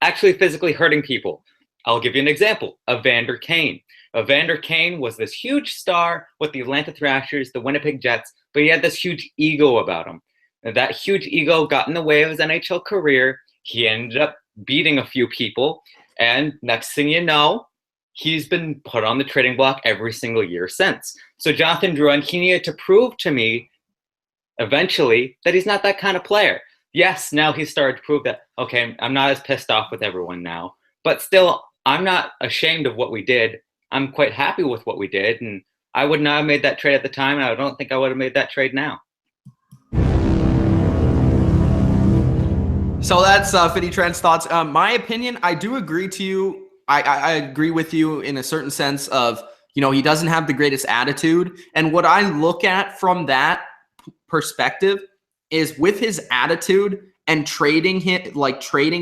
actually physically hurting people. I'll give you an example. Evander Kane. Evander Kane was this huge star with the Atlanta Thrashers, the Winnipeg Jets, but he had this huge ego about him. And that huge ego got in the way of his NHL career. He ended up beating a few people. And next thing you know, he's been put on the trading block every single year since. So Jonathan Drouin, he needed to prove to me eventually that he's not that kind of player. Yes, now he's started to prove that, okay, I'm not as pissed off with everyone now. But still, I'm not ashamed of what we did. I'm quite happy with what we did, and I would not have made that trade at the time, and I don't think I would have made that trade now. So that's Fitty Trent's thoughts. My opinion, I do agree to you. I agree with you in a certain sense of, he doesn't have the greatest attitude. And what I look at from that perspective is with his attitude and trading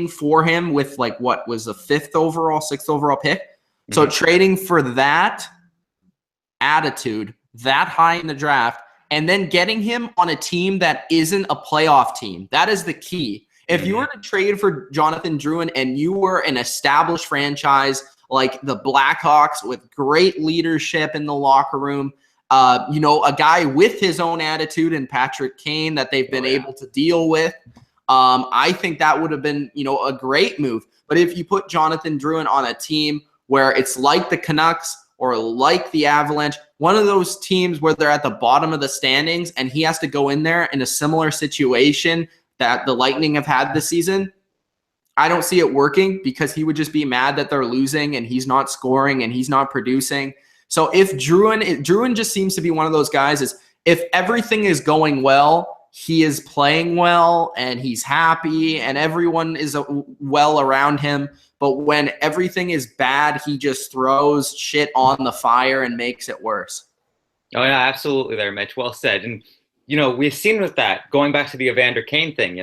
for him with like what was a 6th overall pick. So trading for that attitude that high in the draft and then getting him on a team that isn't a playoff team. That is the key. If you were to trade for Jonathan Drouin and you were an established franchise like the Blackhawks with great leadership in the locker room, a guy with his own attitude and Patrick Kane that they've been able to deal with, I think that would have been, a great move. But if you put Jonathan Drouin on a team where it's like the Canucks or like the Avalanche, one of those teams where they're at the bottom of the standings and he has to go in there in a similar situation that the Lightning have had this season, I don't see it working because he would just be mad that they're losing and he's not scoring and he's not producing. So if Drouin just seems to be one of those guys is if everything is going well, he is playing well and he's happy and everyone is well around him. But when everything is bad, he just throws shit on the fire and makes it worse. Oh, yeah, absolutely there, Mitch. Well said. And, we've seen with that, going back to the Evander Kane thing,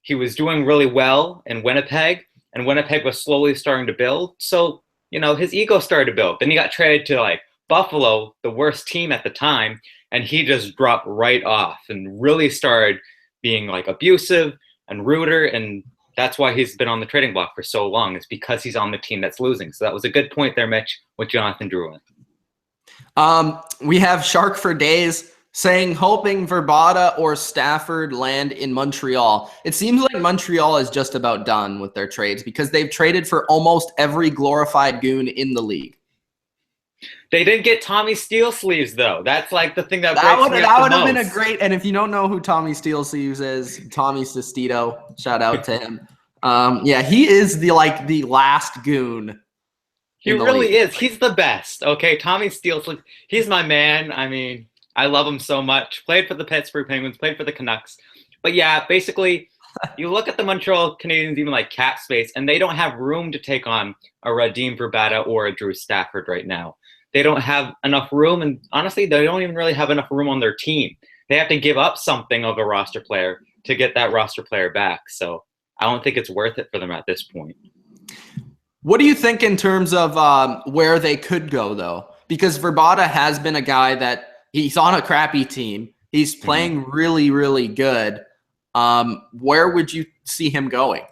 he was doing really well in Winnipeg, and Winnipeg was slowly starting to build. So, his ego started to build. Then he got traded to, Buffalo, the worst team at the time, and he just dropped right off and really started being, abusive and ruder, and that's why he's been on the trading block for so long. It's because he's on the team that's losing. So that was a good point there, Mitch, with Jonathan Drouin. We have Shark for Days saying, hoping Verbata or Stafford land in Montreal. It seems like Montreal is just about done with their trades because they've traded for almost every glorified goon in the league. They didn't get Tommy Steel Sleeves, though. That's the thing that would have been a great. And if you don't know who Tommy Steel Sleeves is, Tommy Sestito, shout out to him. He is the last goon. He really is. He's the best. Okay, Tommy Steel Sleeves. He's my man. I mean, I love him so much. Played for the Pittsburgh Penguins. Played for the Canucks. But yeah, basically, you look at the Montreal Canadiens, even cap space, and they don't have room to take on a Radim Verbata or a Drew Stafford right now. They don't have enough room, and honestly, they don't even really have enough room on their team. They have to give up something of a roster player to get that roster player back. So I don't think it's worth it for them at this point. What do you think in terms of where they could go, though? Because Verbata has been a guy that he's on a crappy team. He's playing really, really good. Where would you see him going?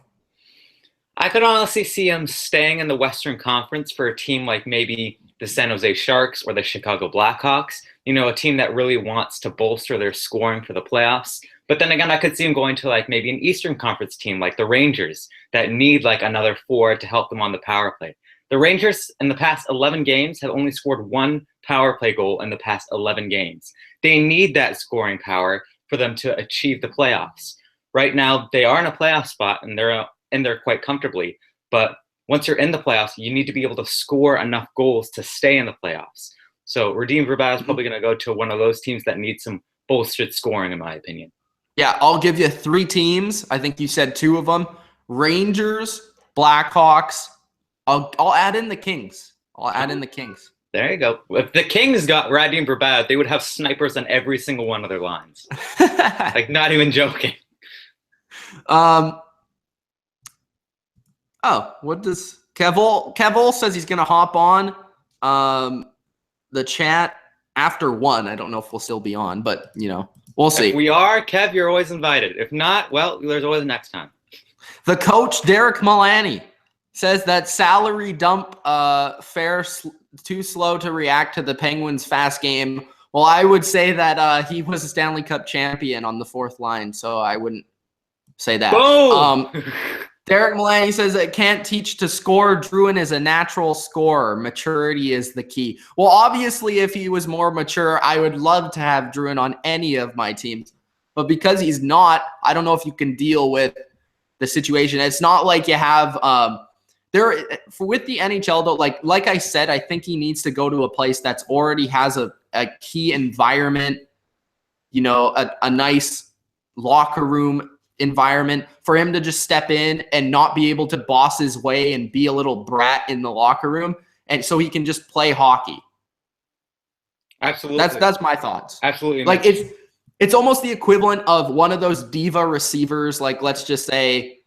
I could honestly see him staying in the Western Conference for a team like maybe the San Jose Sharks or the Chicago Blackhawks, a team that really wants to bolster their scoring for the playoffs. But then again, I could see him going to maybe an Eastern Conference team like the Rangers that need another forward to help them on the power play. The Rangers in the past 11 games have only scored one power play goal in the past 11 games. They need that scoring power for them to achieve the playoffs. Right now, they are in a playoff spot and they're in there quite comfortably. But once you're in the playoffs, you need to be able to score enough goals to stay in the playoffs. So Radim Verbata is probably going to go to one of those teams that need some bolstered scoring, in my opinion. Yeah, I'll give you 3 teams. I think you said 2 of them. Rangers, Blackhawks. I'll add in the Kings. There you go. If the Kings got Radim Verbata, they would have snipers on every single one of their lines. Not even joking. What does Kevol says he's going to hop on the chat after 1. I don't know if we'll still be on, but, we'll see. If we are, Kev, you're always invited. If not, well, there's always the next time. The coach, Derek Mullaney, says that salary dump Fehr too slow to react to the Penguins' fast game. Well, I would say that he was a Stanley Cup champion on the 4th line, so I wouldn't say that. Boom! Derek Mullaney says that can't teach to score. Drouin is a natural scorer. Maturity is the key. Well, obviously, if he was more mature, I would love to have Drouin on any of my teams. But because he's not, I don't know if you can deal with the situation. It's not like you have with the NHL, though, like I said, I think he needs to go to a place that's already has a key environment, a nice locker room environment for him to just step in and not be able to boss his way and be a little brat in the locker room, and so he can just play hockey. Absolutely. That's my thoughts. Absolutely. It's almost the equivalent of one of those diva receivers, let's just say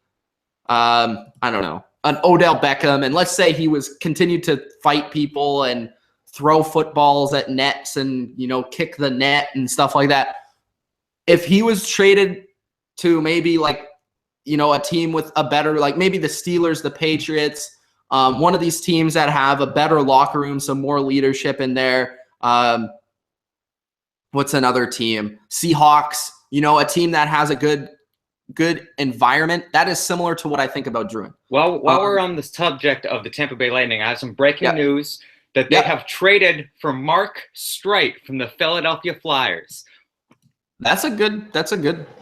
I don't know, an Odell Beckham, and let's say he was continued to fight people and throw footballs at nets and kick the net and stuff like that. If he was traded to maybe a team with a better, like maybe the Steelers, the Patriots, one of these teams that have a better locker room, some more leadership in there. What's another team? Seahawks, a team that has a good environment. That is similar to what I think about Druin. Well, while we're on the subject of the Tampa Bay Lightning, I have some breaking news that they have traded for Mark Streit from the Philadelphia Flyers. That's a good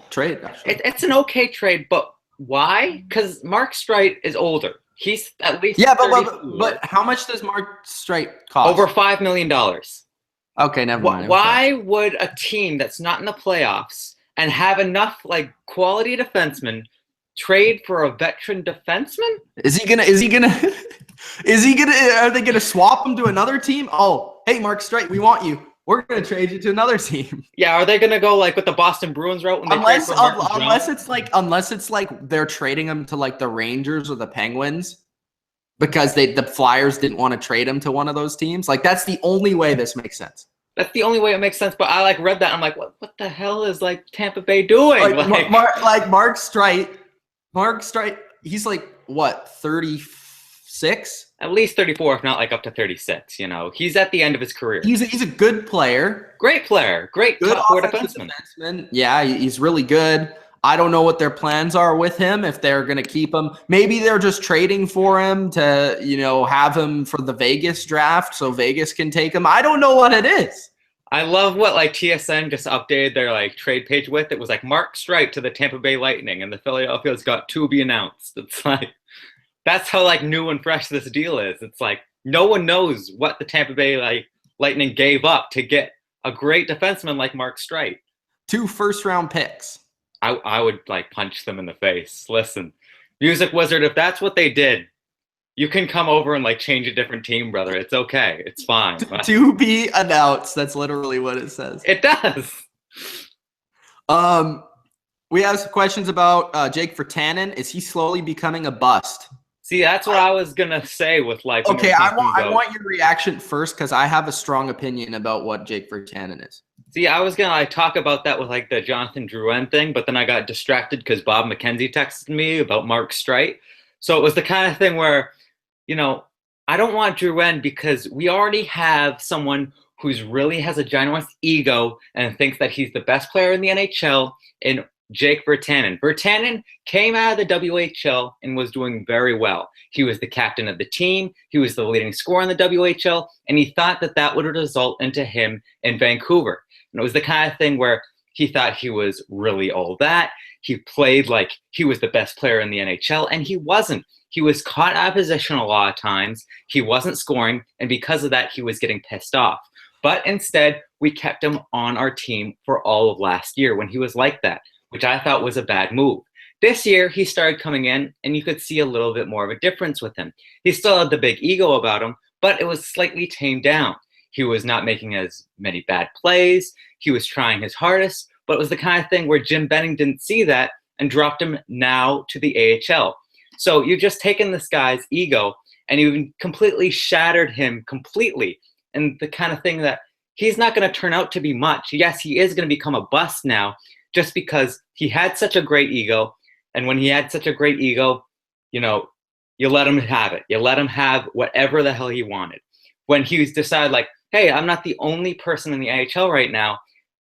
trade, actually. It's an okay trade, but why? Because Mark Streit is older. He's at least but how much does Mark Streit cost? Over $5 million. Okay, never mind. Why would a team that's not in the playoffs and have enough like quality defensemen trade for a veteran defenseman? Are they gonna swap him to another team? Oh, hey, Mark Streit, we want you. We're gonna trade you to another team. Yeah, are they gonna go like with the Boston Bruins route when they unless it's like they're trading him to like the Rangers or the Penguins because the Flyers didn't want to trade him to one of those teams? Like, that's the only way this makes sense. That's the only way it makes sense. But I like read that. I'm like, what the hell is like Tampa Bay doing? Mark Streit, he's like what, 36? At least 34, if not like up to 36. He's at the end of his career. He's a good player. Great player. Great good top four defenseman. Yeah, he's really good. I don't know what their plans are with him, if they're going to keep him. Maybe they're just trading for him to, have him for the Vegas draft so Vegas can take him. I don't know what it is. I love what like TSN just updated their like trade page with. It was like Mark Streit to the Tampa Bay Lightning and the Philadelphia's got to be announced. It's like, that's how like new and fresh this deal is. It's like no one knows what the Tampa Bay Lightning gave up to get a great defenseman like Mark Streit. 2 first-round picks. I would like punch them in the face. Listen, Music Wizard, if that's what they did, you can come over and like change a different team, brother. It's okay. It's fine. To be announced. That's literally what it says. It does. We have some questions about Jake Virtanen. Is he slowly becoming a bust? See, that's what I was gonna say with like. Okay, I want your reaction first because I have a strong opinion about what Jake Virtanen is. See, I was gonna talk about that with like the Jonathan Drouin thing, but then I got distracted because Bob McKenzie texted me about Mark Streit. So it was the kind of thing where, I don't want Drouin because we already have someone who's really has a ginormous ego and thinks that he's the best player in the NHL in Jake Virtanen. Virtanen came out of the WHL and was doing very well. He was the captain of the team. He was the leading scorer in the WHL, and he thought that would result into him in Vancouver. And it was the kind of thing where he thought he was really all that. He played like he was the best player in the NHL, and he wasn't. He was caught out of position a lot of times. He wasn't scoring, and because of that, he was getting pissed off. But instead, we kept him on our team for all of last year when he was like that, which I thought was a bad move. This year, he started coming in, and you could see a little bit more of a difference with him. He still had the big ego about him, but it was slightly tamed down. He was not making as many bad plays. He was trying his hardest, but it was the kind of thing where Jim Benning didn't see that and dropped him now to the AHL. So you've just taken this guy's ego, and you've completely shattered him completely. And the kind of thing that he's not going to turn out to be much. Yes, he is going to become a bust now, just because he had such a great ego. And when he had such a great ego, you let him have it. You let him have whatever the hell he wanted. When he decided like, hey, I'm not the only person in the AHL right now,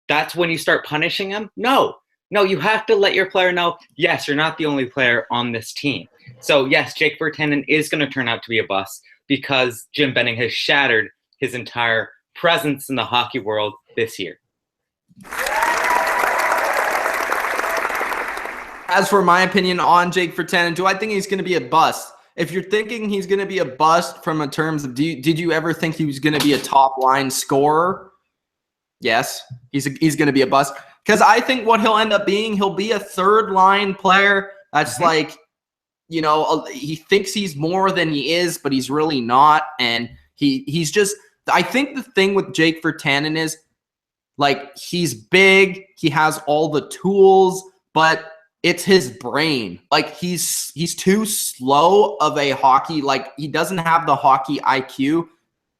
that's when you start punishing him? No, you have to let your player know, yes, you're not the only player on this team. So yes, Jake Virtanen is going to turn out to be a bust because Jim Benning has shattered his entire presence in the hockey world this year. As for my opinion on Jake Virtanen, do I think he's going to be a bust? If you're thinking he's going to be a bust from a terms of, did you ever think he was going to be a top line scorer? Yes, he's going to be a bust. Because I think what he'll end up being, he'll be a third line player. That's like, he thinks he's more than he is, but he's really not. And he's just, I think the thing with Jake Virtanen is like, he's big, he has all the tools, but it's his brain. Like he's too slow of a hockey. Like he doesn't have the hockey IQ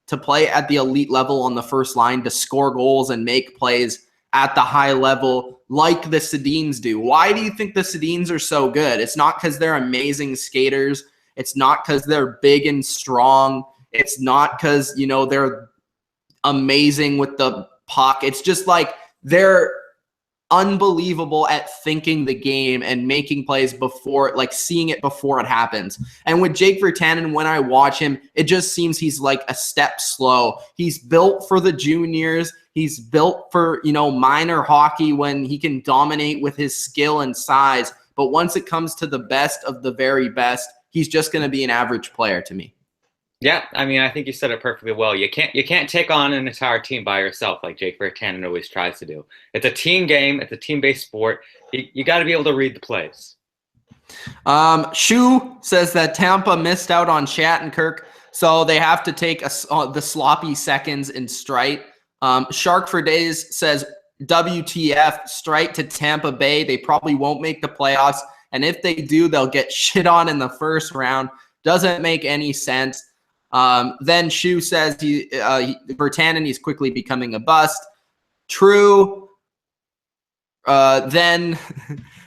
to play at the elite level on the first line to score goals and make plays at the high level like the Sedins do. Why do you think the Sedins are so good? It's not because they're amazing skaters. It's not because they're big and strong. It's not because, they're amazing with the puck. It's just like they're unbelievable at thinking the game and making plays before, like seeing it before it happens. And with Jake Virtanen, when I watch him, it just seems he's like a step slow. He's built for the juniors. He's built for, minor hockey when he can dominate with his skill and size. But once it comes to the best of the very best, he's just going to be an average player to me. Yeah, I mean, I think you said it perfectly well. You can't take on an entire team by yourself like Jake Virtanen always tries to do. It's a team game. It's a team-based sport. You got to be able to read the plays. Shu says that Tampa missed out on Shattenkirk, so they have to take the sloppy seconds in Streit. Shark for Days says, WTF, Streit to Tampa Bay. They probably won't make the playoffs, and if they do, they'll get shit on in the first round. Doesn't make any sense. Then Shu says Virtanen, he's quickly becoming a bust. True. Then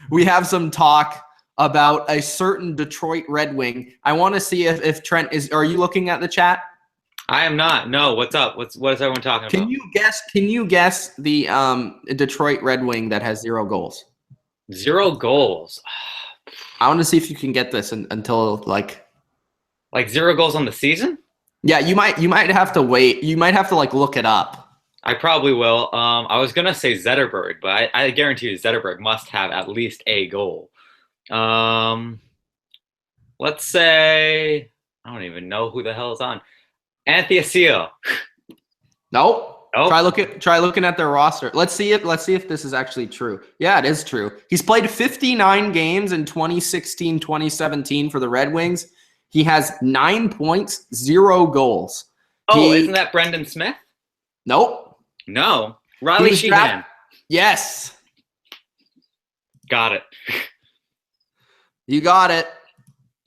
we have some talk about a certain Detroit Red Wing. I want to see if Trent is. Are you looking at the chat? I am not. No. What's up? What is everyone talking about? Can you guess the Detroit Red Wing that has 0 goals? 0 goals. I want to see if you can get this until like 0 goals on the season? Yeah, you might have to wait. You might have to look it up. I probably will. I was gonna say Zetterberg, but I guarantee you Zetterberg must have at least a goal. Let's say I don't even know who the hell is on. Anthony Asio. Nope. Try looking at their roster. Let's see if this is actually true. Yeah, it is true. He's played 59 games in 2016-2017 for the Red Wings. He has 9 points, 0 goals. Isn't that Brendan Smith? Nope. No. Riley Sheehan. Yes. Got it. You got it.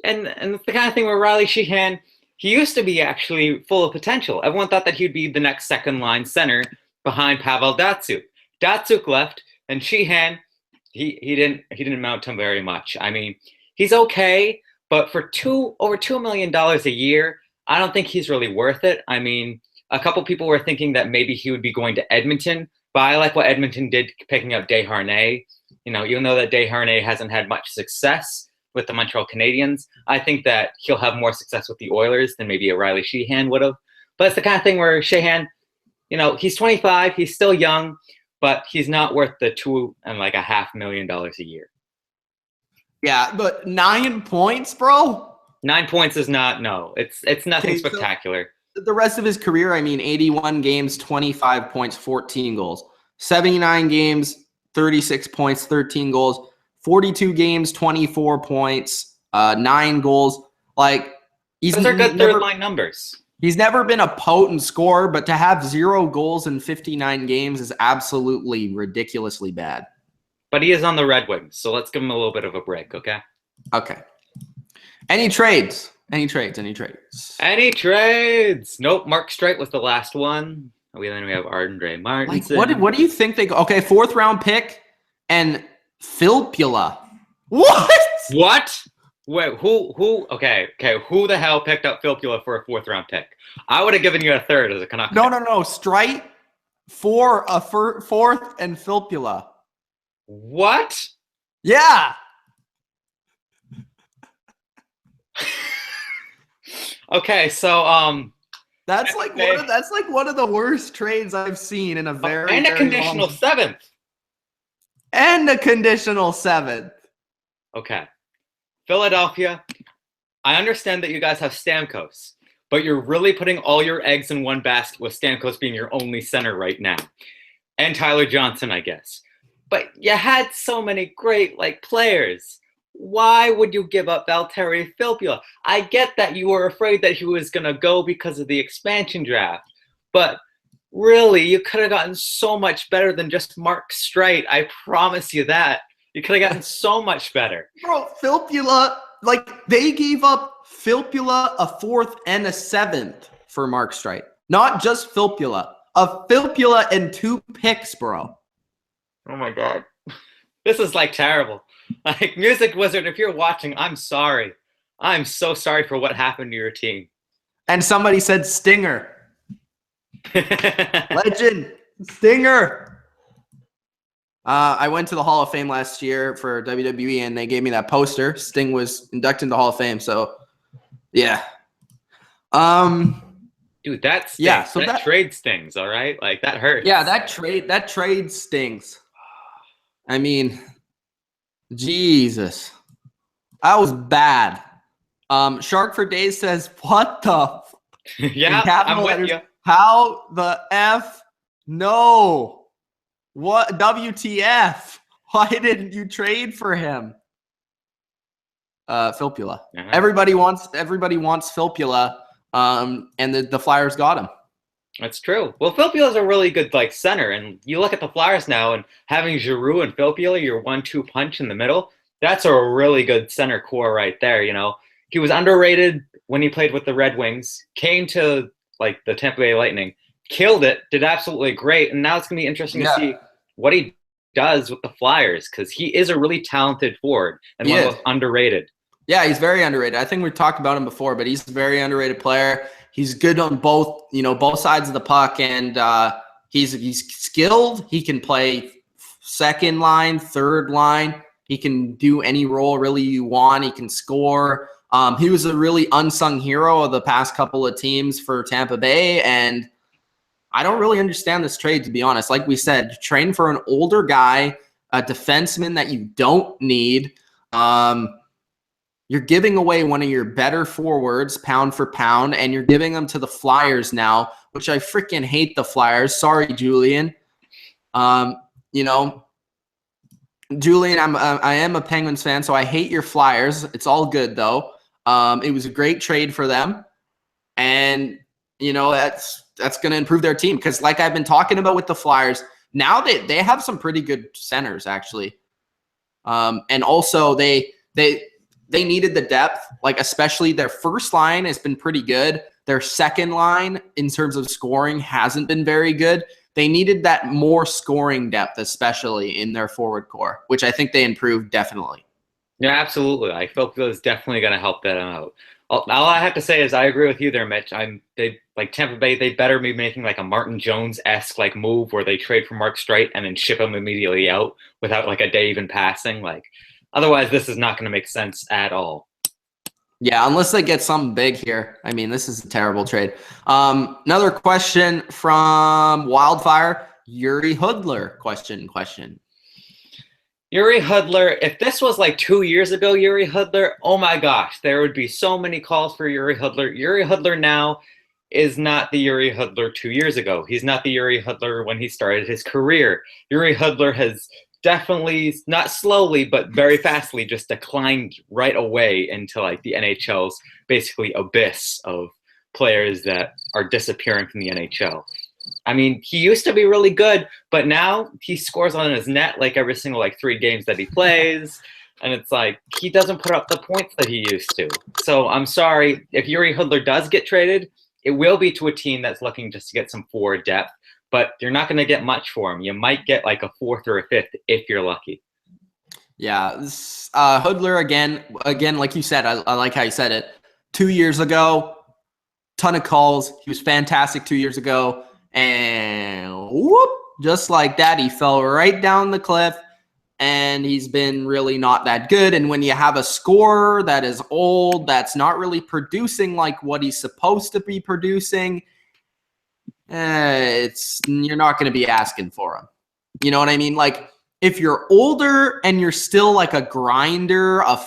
And the kind of thing where Riley Sheehan, he used to be actually full of potential. Everyone thought that he'd be the next second line center behind Pavel Datsyuk. Datsyuk left, and Sheehan, he didn't amount to very much. I mean, he's okay. But for over $2 million a year, I don't think he's really worth it. I mean, a couple people were thinking that maybe he would be going to Edmonton, but I like what Edmonton did picking up Desharnais. Even though that Desharnais hasn't had much success with the Montreal Canadiens, I think that he'll have more success with the Oilers than maybe a Riley Sheehan would have. But it's the kind of thing where Sheehan, he's 25, he's still young, but he's not worth the $2.5 million a year. Yeah, but 9 points, bro? 9 points is not, no. It's nothing spectacular. So the rest of his career, 81 games, 25 points, 14 goals. 79 games, 36 points, 13 goals. 42 games, 24 points, 9 goals. Those are good third-line numbers. He's never been a potent scorer, but to have 0 goals in 59 games is absolutely ridiculously bad. But he is on the Red Wings, so let's give him a little bit of a break, okay? Okay. Any trades? Any trades? Nope, Mark Streit was the last one. Then we have Andreas Martinsen. What do you think they go? Okay, 4th round pick and Filppula. What? Wait, who? Okay. Who the hell picked up Filppula for a 4th round pick? I would have given you a 3rd as a Canuck. No. Streit for a 4th and Filppula. What? Yeah. Okay, so that's one of the worst trades I've seen in a very and a conditional 7th. And a conditional 7th. Okay. Philadelphia, I understand that you guys have Stamkos, but you're really putting all your eggs in one basket with Stamkos being your only center right now. And Tyler Johnson, I guess. But you had so many great players. Why would you give up Valtteri Filppula? I get that you were afraid that he was going to go because of the expansion draft. But really, you could have gotten so much better than just Mark Streit. I promise you that. You could have gotten so much better. Bro, Filppula, they gave up Filppula a 4th and a 7th for Mark Streit. Not just Filppula. A Filppula and 2 picks, bro. Oh my God. This is like terrible. Like, Music Wizard, if you're watching, I'm sorry. I'm so sorry for what happened to your team. And somebody said Stinger. Legend. Stinger. I went to the Hall of Fame last year for WWE, and they gave me that poster. Sting was inducted into the Hall of Fame, so yeah. Dude, that stings. Yeah, so that trade stings, all right? Like, that hurts. Yeah, that trade stings. I mean, Jesus. That was bad. Shark for Days says, what the yeah, I'm with letters, you. How the F? No. What? WTF? Why didn't you trade for him? Filppula. Uh-huh. Everybody wants Filppula, and the Flyers got him. That's true. Well, Filppula's a really good center, and you look at the Flyers now, and having Giroux and Filppula, your 1-2 punch in the middle, that's a really good center core right there. He was underrated when he played with the Red Wings, came to the Tampa Bay Lightning, killed it, did absolutely great, and now it's gonna be interesting to see what he does with the Flyers, because he is a really talented forward and one of the most underrated. Yeah, he's very underrated. I think we've talked about him before, but he's a very underrated player. He's good on both sides of the puck, and he's skilled. He can play second line, third line. He can do any role really you want. He can score. He was a really unsung hero of the past couple of teams for Tampa Bay, and I don't really understand this trade, to be honest. Like we said, train for an older guy, a defenseman that you don't need. You're giving away one of your better forwards, pound for pound, and you're giving them to the Flyers now, which I freaking hate the Flyers. Sorry, Julian. Julian, I am a Penguins fan, so I hate your Flyers. It's all good though. It was a great trade for them, and that's going to improve their team, because like I've been talking about with the Flyers, now they have some pretty good centers actually, and also they needed the depth, especially their first line has been pretty good. Their second line in terms of scoring hasn't been very good. They needed that more scoring depth, especially in their forward core, which I think they improved definitely. Yeah, absolutely. I felt that was definitely going to help them out. All I have to say is I agree with you there, Mitch. Tampa Bay, they better be making a Martin Jones-esque move where they trade for Mark Streit and then ship him immediately out without a day even passing. Otherwise, this is not going to make sense at all. Yeah, unless they get something big here. I mean, this is a terrible trade. Another question from Wildfire. Jiri Hudler question. Jiri Hudler, if this was 2 years ago, Jiri Hudler, oh my gosh, there would be so many calls for Jiri Hudler. Jiri Hudler now is not the Jiri Hudler 2 years ago. He's not the Jiri Hudler when he started his career. Jiri Hudler has definitely, not slowly, but very fastly, just declined right away into the NHL's basically abyss of players that are disappearing from the NHL. I mean, he used to be really good, but now he scores on his net every single 3 games that he plays, and it's he doesn't put up the points that he used to. So I'm sorry, if Jiri Hudler does get traded, it will be to a team that's looking just to get some forward depth, but you're not going to get much for him. You might get a 4th or a 5th if you're lucky. Yeah, Hudler again, like you said, I like how you said it. 2 years ago, ton of calls. He was fantastic 2 years ago. And whoop, just like that, he fell right down the cliff, and he's been really not that good. And when you have a scorer that is old, that's not really producing what he's supposed to be producing, you're not going to be asking for him. You know what I mean? If you're older and you're still a grinder, of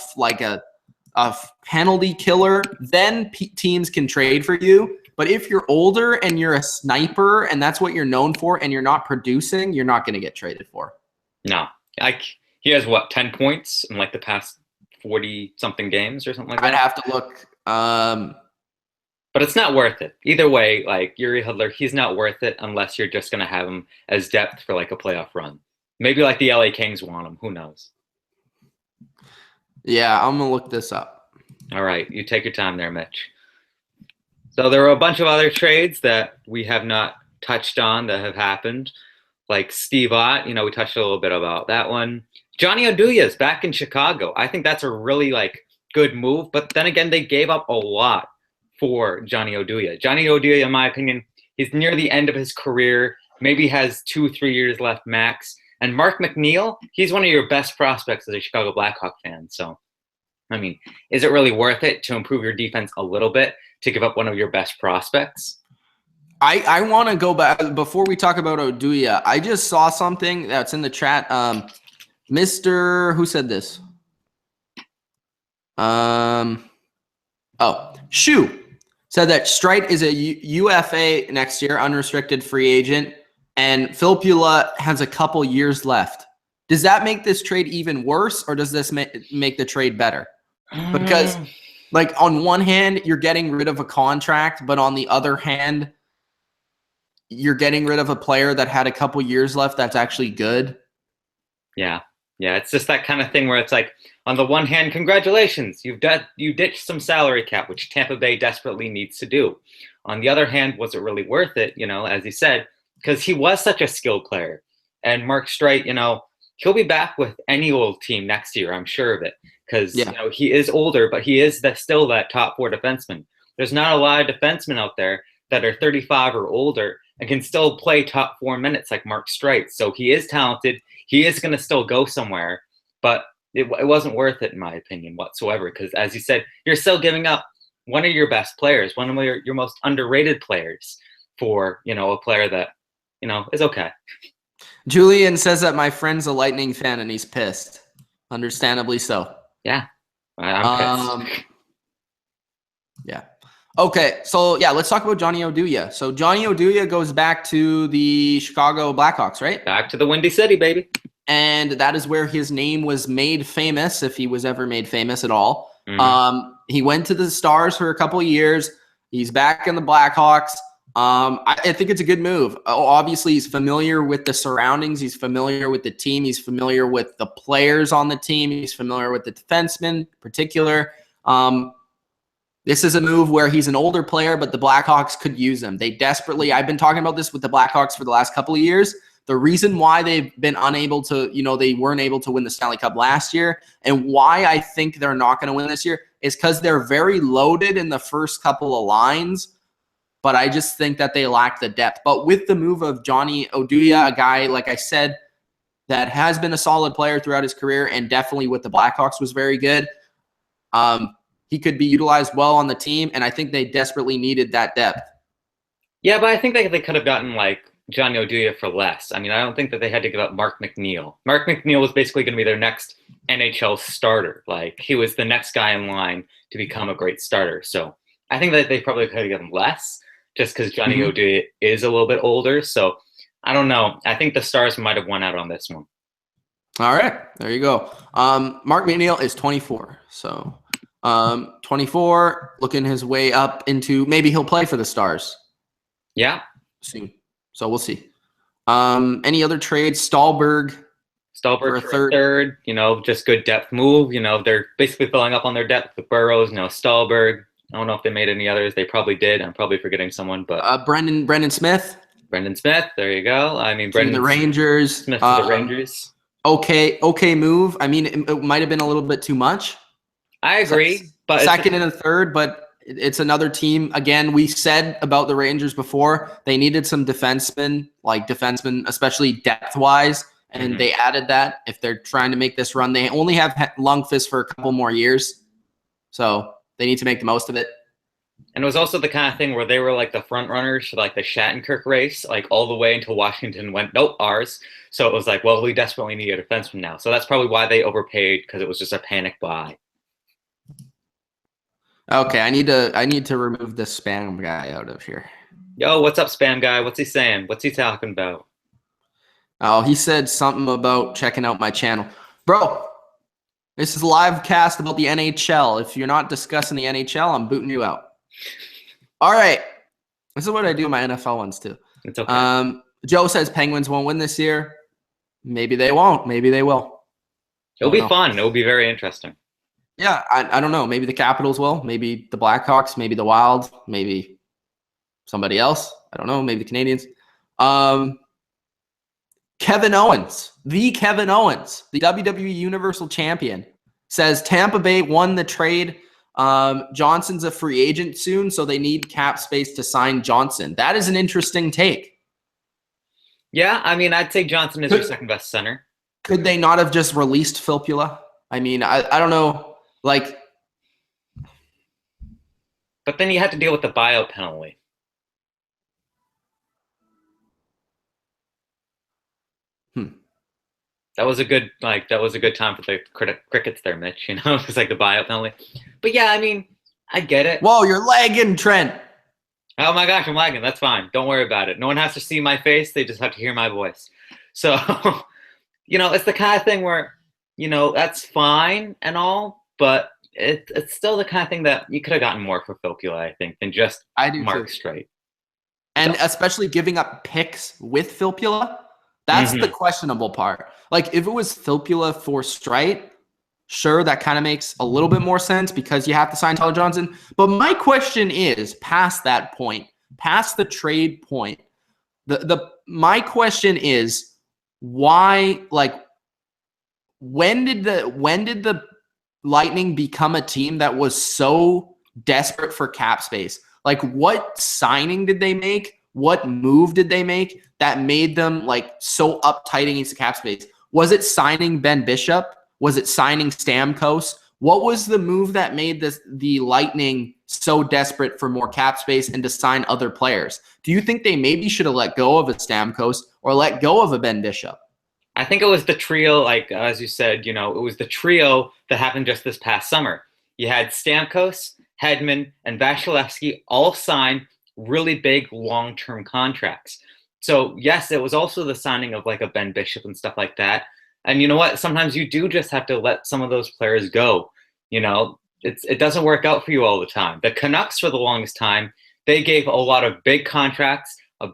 a penalty killer, then teams can trade for you. But if you're older and you're a sniper and that's what you're known for and you're not producing, you're not going to get traded for. No. He has, 10 points in the past 40-something games or something like that? I'd have to look. But it's not worth it. Either way, Jiri Hudler, he's not worth it unless you're just going to have him as depth for a playoff run. Maybe the LA Kings want him. Who knows? Yeah, I'm going to look this up. All right. You take your time there, Mitch. So there are a bunch of other trades that we have not touched on that have happened. like Steve Ott, we touched a little bit about that one. Johnny Oduya's back in Chicago. I think that's a really good move. But then again, they gave up a lot for Johnny Oduya. Johnny Oduya, in my opinion, he's near the end of his career. Maybe has 2-3 years left max. And Mark McNeil, he's one of your best prospects as a Chicago Blackhawk fan. So, I mean, is it really worth it to improve your defense a little bit to give up one of your best prospects? I want to go back before we talk about Oduya. I just saw something that's in the chat. Mr. Who said this? Shu said that Streit is a UFA next year, unrestricted free agent, and Filppula has a couple years left. Does that make this trade even worse, or does this make the trade better? Because, on one hand, you're getting rid of a contract, but on the other hand, you're getting rid of a player that had a couple years left that's actually good. Yeah. Yeah, it's just that kind of thing where it's on the one hand, congratulations, you ditched some salary cap, which Tampa Bay desperately needs to do. On the other hand, was it really worth it, as you said, because he was such a skilled player. And Mark Streit, he'll be back with any old team next year, I'm sure of it, because he is older, but he is still that top 4 defenseman. There's not a lot of defensemen out there that are 35 or older and can still play top 4 minutes like Mark Streit. So he is talented. He is going to still go somewhere, but it wasn't worth it, in my opinion, whatsoever. Because as you said, you're still giving up one of your best players, one of your most underrated players for, a player that, is okay. Julian says that my friend's a Lightning fan and he's pissed. Understandably so. Yeah. I'm pissed. Yeah. Okay, so let's talk about Johnny Oduya. So Johnny Oduya goes back to the Chicago Blackhawks, right? Back to the Windy City, baby. And that is where his name was made famous, if he was ever made famous at all. Mm-hmm. He went to the Stars for a couple of years. He's back in the Blackhawks. I think it's a good move. Obviously, he's familiar with the surroundings. He's familiar with the team. He's familiar with the players on the team. He's familiar with the defensemen in particular. This is a move where he's an older player, but the Blackhawks could use him. They desperately, I've been talking about this with the Blackhawks for the last couple of years. The reason why they've been unable to, they weren't able to win the Stanley Cup last year, and why I think they're not going to win this year is because they're very loaded in the first couple of lines, but I just think that they lack the depth. But with the move of Johnny Oduya, a guy, like I said, that has been a solid player throughout his career and definitely with the Blackhawks was very good, he could be utilized well on the team, and I think they desperately needed that depth. Yeah, but I think they could have gotten Johnny Oduya for less. I mean, I don't think that they had to give up Mark McNeil. Mark McNeil was basically going to be their next NHL starter. He was the next guy in line to become a great starter. So I think that they probably could have given less just because Johnny Oduya is a little bit older. So I don't know. I think the Stars might have won out on this one. All right. There you go. Mark McNeil is 24. So 24, looking his way up into maybe he'll play for the Stars. Yeah. Soon. So we'll see. Any other trades? Stallberg for a third, just good depth move. They're basically filling up on their depth with Burrows, Stallberg. I don't know if they made any others. They probably did. I'm probably forgetting someone, but Brendan Smith. Brendan Smith, there you go. I mean, Brendan the Rangers. Smith to the Rangers. Okay move. I mean, it might have been a little bit too much. I agree, but second and a third, but it's another team. Again, we said about the Rangers before, they needed some defensemen, especially depth-wise, and they added that. If they're trying to make this run, they only have Lundqvist for a couple more years, so they need to make the most of it. And it was also the kind of thing where they were the front runners for the Shattenkirk race, all the way until Washington went, nope, ours. So it was well, we desperately need a defenseman now. So that's probably why they overpaid, because it was just a panic buy. Okay, I need to remove this spam guy out of here. Yo, what's up, spam guy? What's he saying? What's he talking about? Oh, he said something about checking out my channel. Bro, this is a live cast about the NHL. If you're not discussing the NHL, I'm booting you out. All right. This is what I do in my NFL ones too. It's okay. Joe says Penguins won't win this year. Maybe they won't. Maybe they will. It'll be fun. It'll be very interesting. Yeah, I don't know. Maybe the Capitals will. Maybe the Blackhawks. Maybe the Wild. Maybe somebody else. I don't know. Maybe the Canadiens. Kevin Owens, the WWE Universal Champion, says Tampa Bay won the trade. Johnson's a free agent soon, so they need cap space to sign Johnson. That is an interesting take. Yeah, I mean, I'd say Johnson is your second best center. Could they not have just released Filppula? I mean, I don't know. Like, but then you had to deal with the buyout penalty. That was a good time for the crickets there, Mitch. You know, it was like the buyout penalty. But yeah, I mean, I get it. Whoa, you're lagging, Trent. Oh my gosh, I'm lagging. That's fine. Don't worry about it. No one has to see my face. They just have to hear my voice. So, you know, it's the kind of thing where, you know, that's fine and all, but it's still the kind of thing that you could have gotten more for Filppula, I think, than just Mark Streit. And especially giving up picks with Filppula, that's the questionable part. Like, if it was Filppula for Streit, sure, that kind of makes a little bit more sense because you have to sign Tyler Johnson. But my question is, past that point, past the trade point, my question is, why, like, when did the Lightning become a team that was so desperate for cap space? Like, what signing did they make? What move did they make that made them like so uptight against the cap space? Was it signing Ben Bishop? Was it signing Stamkos? What was the move that made the Lightning so desperate for more cap space and to sign other players? Do you think they maybe should have let go of a Stamkos or let go of a Ben Bishop? I think it was the trio, like, as you said, you know, it was the trio that happened just this past summer. You had Stamkos, Hedman, and Vasilevsky all sign really big long-term contracts. So, yes, it was also the signing of, like, a Ben Bishop and stuff like that. And you know what? Sometimes you do just have to let some of those players go. You know, it doesn't work out for you all the time. The Canucks, for the longest time, they gave a lot of big contracts, a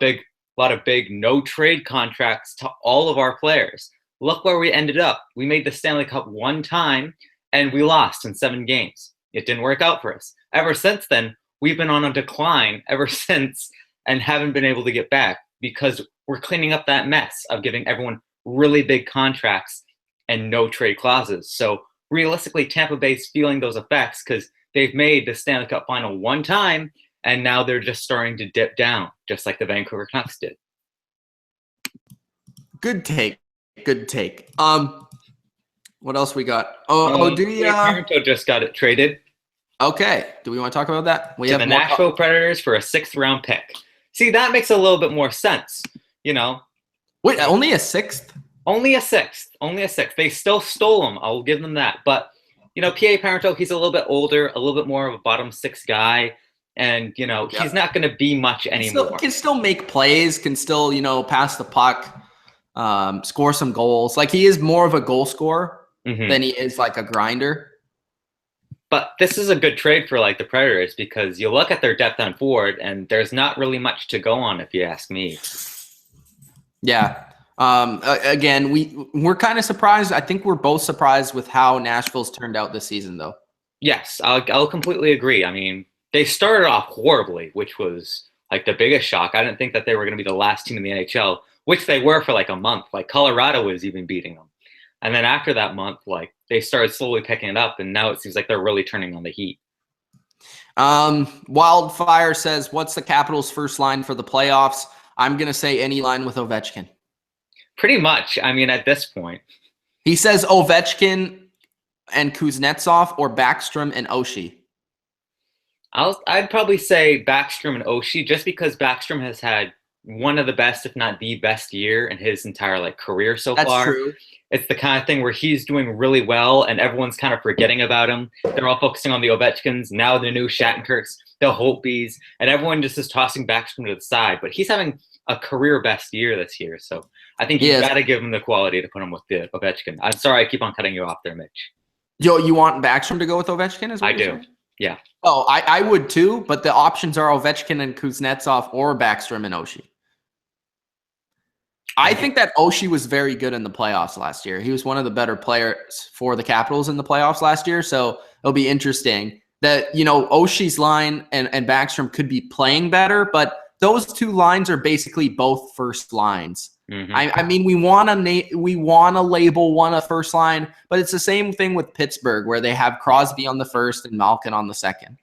lot of big no-trade contracts to all of our players. Look where we ended up. We made the Stanley Cup one time, and we lost in 7 games. It didn't work out for us. Ever since then, we've been on a decline ever since and haven't been able to get back because we're cleaning up that mess of giving everyone really big contracts and no trade clauses. So realistically, Tampa Bay's feeling those effects because they've made the Stanley Cup final one time, and now they're just starting to dip down, just like the Vancouver Canucks did. Good take. What else we got? Parenteau just got it traded. Okay. Do we want to talk about that? We have the Nashville Predators for a 6th-round pick. See, that makes a little bit more sense, you know. Wait, only a 6th? Only a sixth. They still stole him. I'll give them that. But, you know, P.A. Parenteau, he's a little bit older, a little bit more of a bottom 6 guy. And, you know, he's not going to be much anymore. Can still make plays, can still, you know, pass the puck, score some goals. Like, he is more of a goal scorer than he is like a grinder. But this is a good trade for, like, the Predators because you look at their depth on forward, and there's not really much to go on, if you ask me. Yeah. Again, we're kind of surprised. I think we're both surprised with how Nashville's turned out this season, though. Yes, I'll completely agree. I mean, they started off horribly, which was, like, the biggest shock. I didn't think that they were going to be the last team in the NHL, which they were for, like, a month. Like, Colorado was even beating them. And then after that month, like, they started slowly picking it up, and now it seems like they're really turning on the heat. Wildfire says, what's the Capitals' first line for the playoffs? I'm going to say any line with Ovechkin. Pretty much. I mean, at this point. He says Ovechkin and Kuznetsov or Backstrom and Oshie. I'd probably say Backstrom and Oshie just because Backstrom has had one of the best, if not the best year in his entire like career so far. That's true. It's the kind of thing where he's doing really well and everyone's kind of forgetting about him. They're all focusing on the Ovechkins, now the new Shattenkirks, the Holtbys, and everyone just is tossing Backstrom to the side. But he's having a career best year this year. So I think you got to give him the quality to put him with the Ovechkin. I'm sorry, I keep on cutting you off there, Mitch. Yo, you want Backstrom to go with Ovechkin as well? I do. Yeah. Oh, I would too, but the options are Ovechkin and Kuznetsov or Backstrom and Oshie. I think that Oshie was very good in the playoffs last year. He was one of the better players for the Capitals in the playoffs last year, so it'll be interesting that, you know, Oshie's line and Backstrom could be playing better, but those two lines are basically both first lines. Mm-hmm. I mean, we want to label one a first line, but it's the same thing with Pittsburgh, where they have Crosby on the first and Malkin on the second.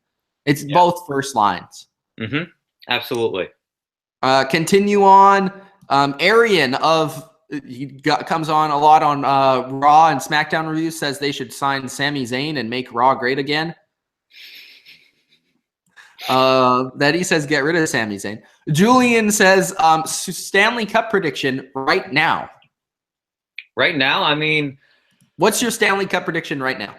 It's both first lines. Mm-hmm. Absolutely. Continue on. Arian comes on a lot on Raw and SmackDown reviews, says they should sign Sami Zayn and make Raw great again. That he says get rid of Sami Zayn. Julian says Stanley Cup prediction right now. Right now, I mean, what's your Stanley Cup prediction right now?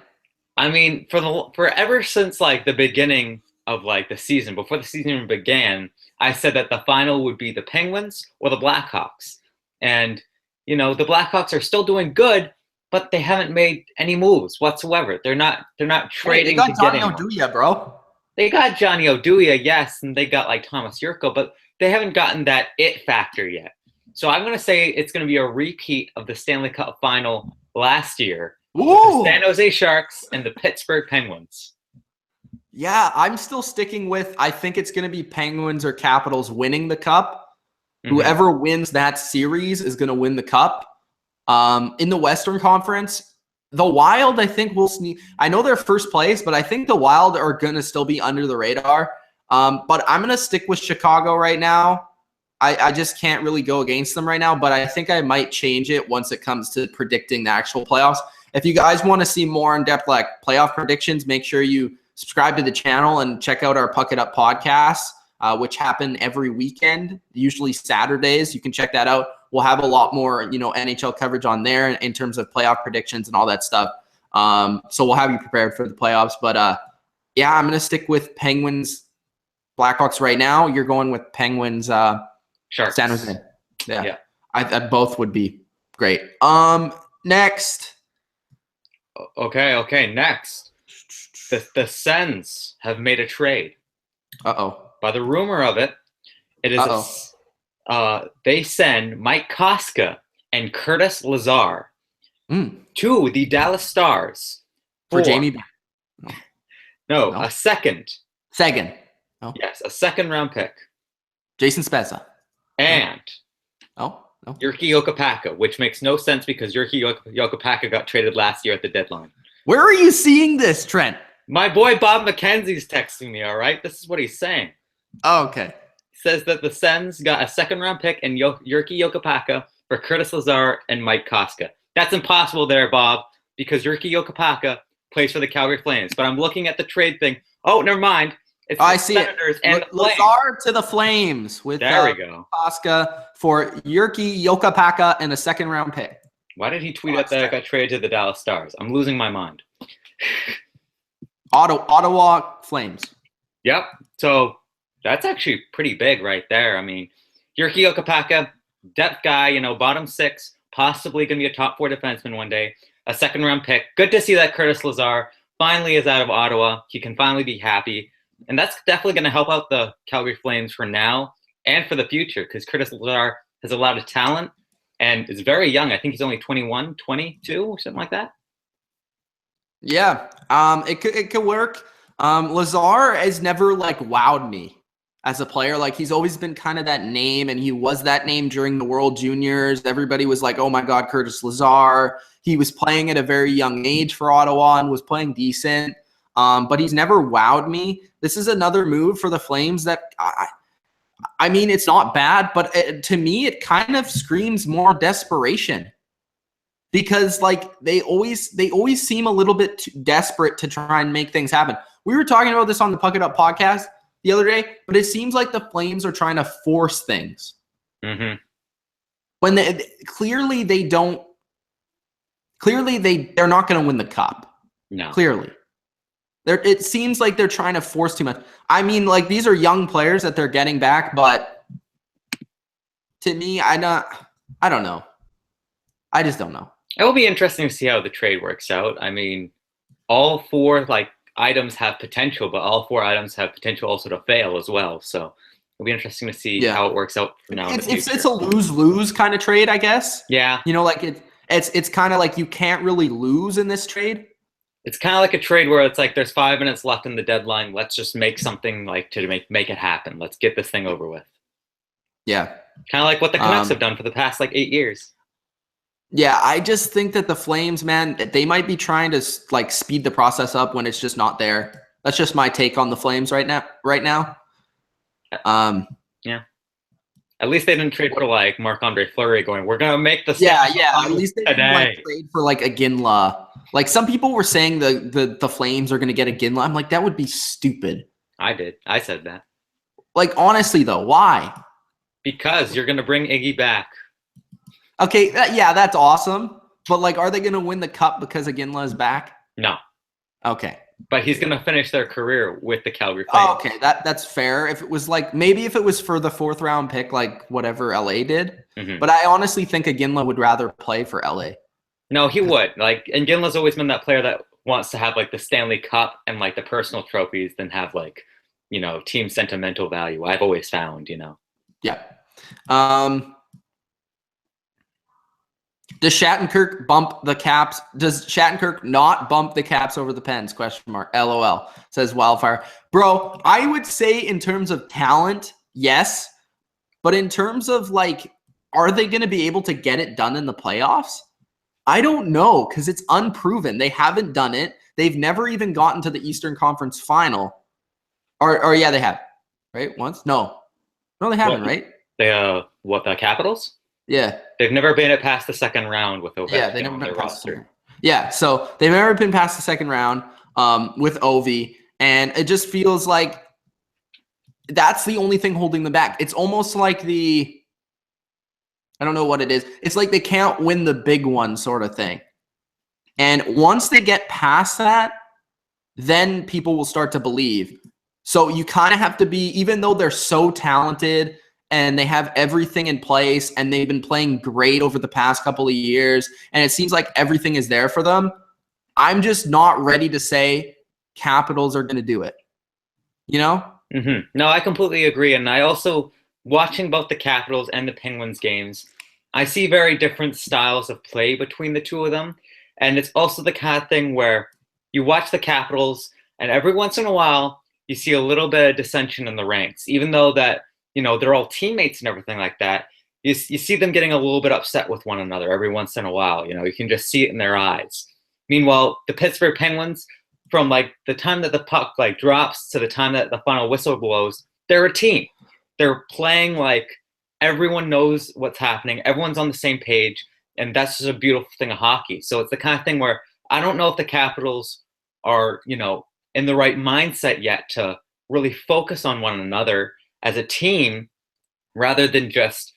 I mean, for ever since like the beginning of like the season, before the season even began, I said that the final would be the Penguins or the Blackhawks. And the Blackhawks are still doing good, but they haven't made any moves whatsoever. They're not trading to get anyone. Oduya, bro. They got Johnny Oduya, yes, and they got like Thomas Jurko, but they haven't gotten that it factor yet. So I'm going to say it's going to be a repeat of the Stanley Cup final last year. The San Jose Sharks and the Pittsburgh Penguins. Yeah, I'm still sticking with, I think it's going to be Penguins or Capitals winning the Cup. Mm-hmm. Whoever wins that series is going to win the Cup. In the Western Conference, the Wild, I think, will sneak. I know they're first place, but I think the Wild are going to still be under the radar. But I'm going to stick with Chicago right now. I just can't really go against them right now, but I think I might change it once it comes to predicting the actual playoffs. If you guys want to see more in-depth like playoff predictions, make sure you subscribe to the channel and check out our Puck It Up podcasts, which happen every weekend, usually Saturdays. You can check that out. We'll have a lot more, NHL coverage on there in terms of playoff predictions and all that stuff. So we'll have you prepared for the playoffs. But yeah, I'm going to stick with Penguins, Blackhawks right now. You're going with Penguins, Sharks. San Jose. Yeah. I both would be great. Next. Okay. Next. The Sens have made a trade. By the rumor of it, it is they send Mike Koska and Curtis Lazar to the Dallas Stars for Jamie. No, a second. Second. Oh. Yes, a second-round pick. Jason Spezza. And Jyrki Jokipakka, which makes no sense because Jyrki Jokipakka got traded last year at the deadline. Where are you seeing this, Trent? My boy Bob McKenzie's texting me, all right? This is what he's saying. Oh, okay. He says that the Sens got a second-round pick and Jyrki Jokipakka for Curtis Lazar and Mike Koska. That's impossible there, Bob, because Jyrki Jokipakka plays for the Calgary Flames. But I'm looking at the trade thing. Oh, never mind. It's the Senators and the Flames. Lazar to the Flames with there we go. Koska for Jyrki Jokipakka and a second-round pick. Why did he tweet out that I got traded to the Dallas Stars? I'm losing my mind. Ottawa Flames. Yep. So that's actually pretty big right there. I mean, Jyrki Jokipakka, depth guy, bottom six, possibly going to be a top four defenseman one day. A second-round pick. Good to see that Curtis Lazar finally is out of Ottawa. He can finally be happy. And that's definitely going to help out the Calgary Flames for now and for the future because Curtis Lazar has a lot of talent and is very young. I think he's only 21, 22 or something like that. Yeah, it could work. Lazar has never wowed me as a player. Like he's always been kind of that name, and he was that name during the World Juniors. Everybody was like, "Oh my God, Curtis Lazar." He was playing at a very young age for Ottawa and was playing decent. But he's never wowed me. This is another move for the Flames that I mean, it's not bad, but to me, it kind of screams more desperation. Because they always seem a little bit too desperate to try and make things happen. We were talking about this on the Puck It Up podcast the other day, but it seems like the Flames are trying to force things. Mm-hmm. When clearly they're not going to win the Cup. No. Clearly. It seems like they're trying to force too much. I mean, these are young players that they're getting back, but to me, I don't know. I just don't know. It will be interesting to see how the trade works out. I mean, all four items have potential, but all four items have potential also to fail as well. So it'll be interesting to see how it works out from now on. It's a lose-lose kind of trade, I guess. Yeah. It's kind of like you can't really lose in this trade. It's kind of like a trade where it's like there's 5 minutes left in the deadline. Let's just make something to make it happen. Let's get this thing over with. Yeah. Kind of like what the Canucks have done for the past 8 years. Yeah, I just think that the Flames, man, they might be trying to speed the process up when it's just not there. That's just my take on the Flames right now. Yeah. At least they didn't trade for Marc-Andre Fleury going, we're going to make the At least they didn't trade for Iginla. Some people were saying the Flames are going to get Iginla. I'm like, that would be stupid. I did. I said that. Honestly though, why? Because you're going to bring Iggy back. Okay, that's awesome. But are they going to win the cup because Iginla is back? No. Okay. But he's going to finish their career with the Calgary Flames. Oh, okay, that's fair. If it was maybe if it was for the 4th round pick, whatever LA did. Mm-hmm. But I honestly think Iginla would rather play for LA. No, he would. Iginla's always been that player that wants to have the Stanley Cup and the personal trophies than have team sentimental value. I've always found, Yeah. Does Shattenkirk bump the Caps? Does Shattenkirk not bump the Caps over the Pens? ? LOL, says Wildfire. Bro, I would say in terms of talent, yes. But in terms of are they going to be able to get it done in the playoffs? I don't know, because it's unproven. They haven't done it. They've never even gotten to the Eastern Conference final. Or yeah, they have. Right? Once? No, they haven't, right? The Capitals? Yeah. They've never been past the second round with Ovechkin. Yeah, they never been past the roster. Yeah, so they've never been past the second round with Ovi, and it just feels like that's the only thing holding them back. It's almost like I don't know what it is. It's like they can't win the big one sort of thing. And once they get past that, then people will start to believe. So you kind of have to be, even though they're so talented and they have everything in place and they've been playing great over the past couple of years, and it seems like everything is there for them, I'm just not ready to say Capitals are going to do it. Mm-hmm. No, I completely agree. And I also, watching both the Capitals and the Penguins games, I see very different styles of play between the two of them. And it's also the kind of thing where you watch the Capitals and every once in a while you see a little bit of dissension in the ranks, even though that, they're all teammates and everything like that. You see them getting a little bit upset with one another every once in a while. You can just see it in their eyes. Meanwhile, the Pittsburgh Penguins, from the time that the puck drops to the time that the final whistle blows, they're a team. They're playing everyone knows what's happening. Everyone's on the same page, and that's just a beautiful thing of hockey. So it's the kind of thing where I don't know if the Capitals are, in the right mindset yet to really focus on one another as a team rather than just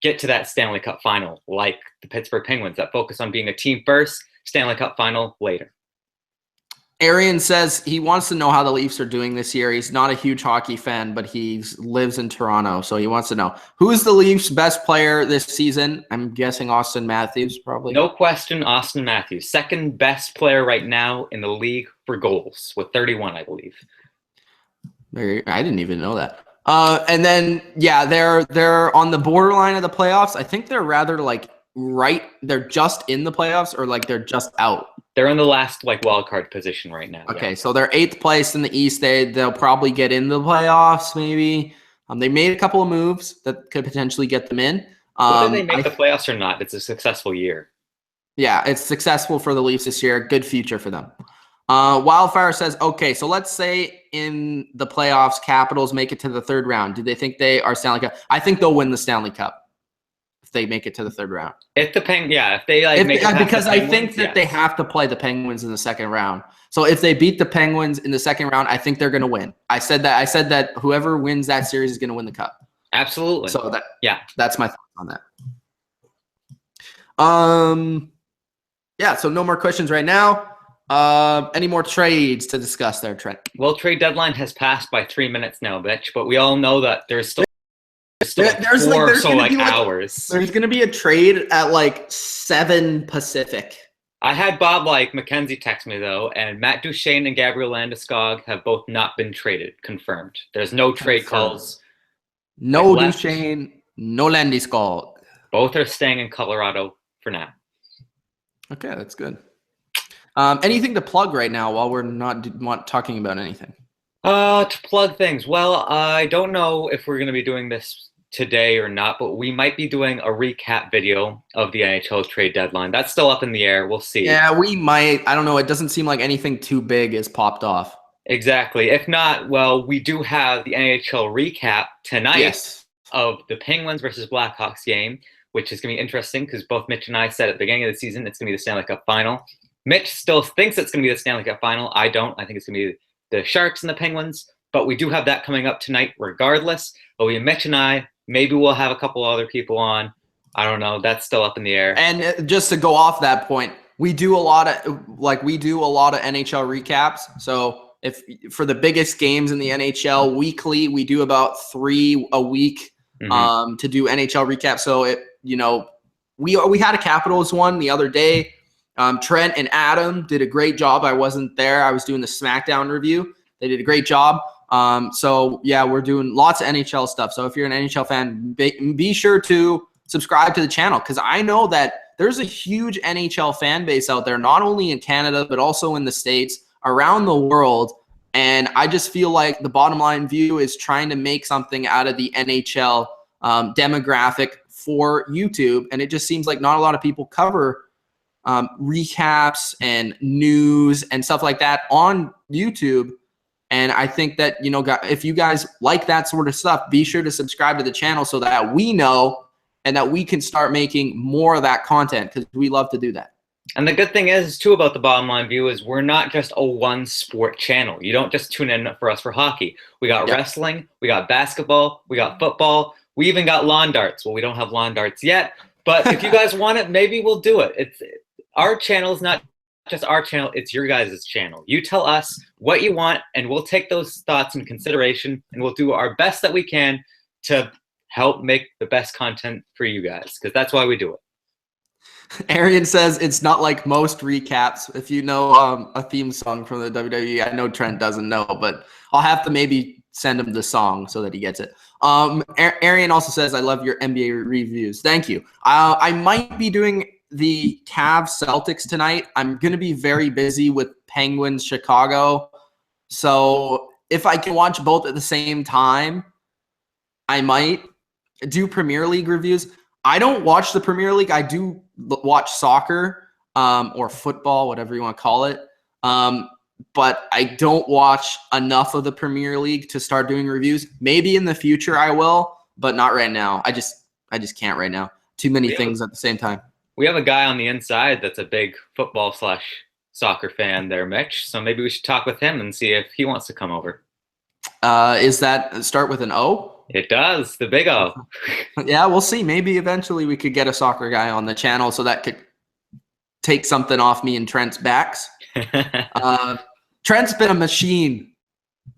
get to that Stanley Cup final like the Pittsburgh Penguins that focus on being a team first, Stanley Cup final later. Arian says he wants to know how the Leafs are doing this year. He's not a huge hockey fan, but he lives in Toronto, so he wants to know. Who is the Leafs' best player this season? I'm guessing Austin Matthews, probably. No question, Austin Matthews. Second best player right now in the league for goals with 31, I believe. I didn't even know that. And then, yeah, they're on the borderline of the playoffs. I think they're rather right. They're just in the playoffs or they're just out. They're in the last wild card position right now. Okay, yeah. So they're 8th place in the East. They'll probably get in the playoffs maybe. They made a couple of moves that could potentially get them in. Whether they make the playoffs or not, it's a successful year. Yeah, it's successful for the Leafs this year. Good future for them. Wildfire says, okay, so let's say in the playoffs, Capitals make it to the 3rd round. Do they think they are Stanley Cup? I think they'll win the Stanley Cup if they make it to the 3rd round. If they make it because I think that they have to play the Penguins in the 2nd round. So if they beat the Penguins in the 2nd round, I think they're going to win. I said that whoever wins that series is going to win the Cup. Absolutely. So that's my thoughts on that. Yeah, so no more questions right now. Any more trades to discuss there, Trent? Well, trade deadline has passed by 3 minutes now, bitch, but we all know that there's still hours. There's going to be a trade at 7 Pacific. I had Bob Mackenzie text me, though, and Matt Duchene and Gabriel Landeskog have both not been traded, confirmed. There's no trade calls. No Duchene, no Landeskog. Both are staying in Colorado for now. Okay, that's good. Anything to plug right now while we're not talking about anything? To plug things. Well, I don't know if we're going to be doing this today or not, but we might be doing a recap video of the NHL trade deadline. That's still up in the air. We'll see. Yeah, we might. I don't know. It doesn't seem like anything too big has popped off. Exactly. If not, well, we do have the NHL recap tonight of the Penguins versus Blackhawks game, which is going to be interesting because both Mitch and I said at the beginning of the season it's going to be the Stanley Cup final. Mitch still thinks it's going to be the Stanley Cup final. I don't. I think it's going to be the Sharks and the Penguins. But we do have that coming up tonight regardless. But we, Mitch and I, maybe we'll have a couple other people on. I don't know. That's still up in the air. And just to go off that point, we do a lot of NHL recaps. So if for the biggest games in the NHL weekly, we do about 3 a week to do NHL recaps. So we had a Capitals one the other day. Trent and Adam did a great job. I wasn't there. I was doing the SmackDown review. They did a great job. So yeah, we're doing lots of NHL stuff. So if you're an NHL fan, be sure to subscribe to the channel because I know that there's a huge NHL fan base out there, not only in Canada, but also in the States, around the world. And I just feel like the Bottom Line View is trying to make something out of the NHL demographic for YouTube. And it just seems like not a lot of people cover recaps and news and stuff like that on YouTube. And I think that, if you guys like that sort of stuff, be sure to subscribe to the channel so that we know and that we can start making more of that content because we love to do that. And the good thing is, too, about the Bottom Line View is we're not just a one-sport channel. You don't just tune in for us for hockey. We got wrestling, we got basketball, we got football, we even got lawn darts. Well, we don't have lawn darts yet, but if you guys want it, maybe we'll do it. Our channel is not just our channel, it's your guys' channel. You tell us what you want, and we'll take those thoughts in consideration, and we'll do our best that we can to help make the best content for you guys, because that's why we do it. Arian says it's not like most recaps. If you know a theme song from the WWE, I know Trent doesn't know, but I'll have to maybe send him the song so that he gets it. Arian also says, I love your NBA reviews. Thank you. I might be doing the Cavs Celtics tonight. I'm going to be very busy with Penguins Chicago. So if I can watch both at the same time, I might do Premier League reviews. I don't watch the Premier League. I do watch soccer or football, whatever you want to call it. But I don't watch enough of the Premier League to start doing reviews. Maybe in the future I will, but not right now. I just can't right now. Too many things at the same time. We have a guy on the inside that's a big football/soccer fan there, Mitch. So maybe we should talk with him and see if he wants to come over. Is that start with an O? It does, the big O. Yeah, we'll see. Maybe eventually we could get a soccer guy on the channel so that could take something off me and Trent's backs. Trent's been a machine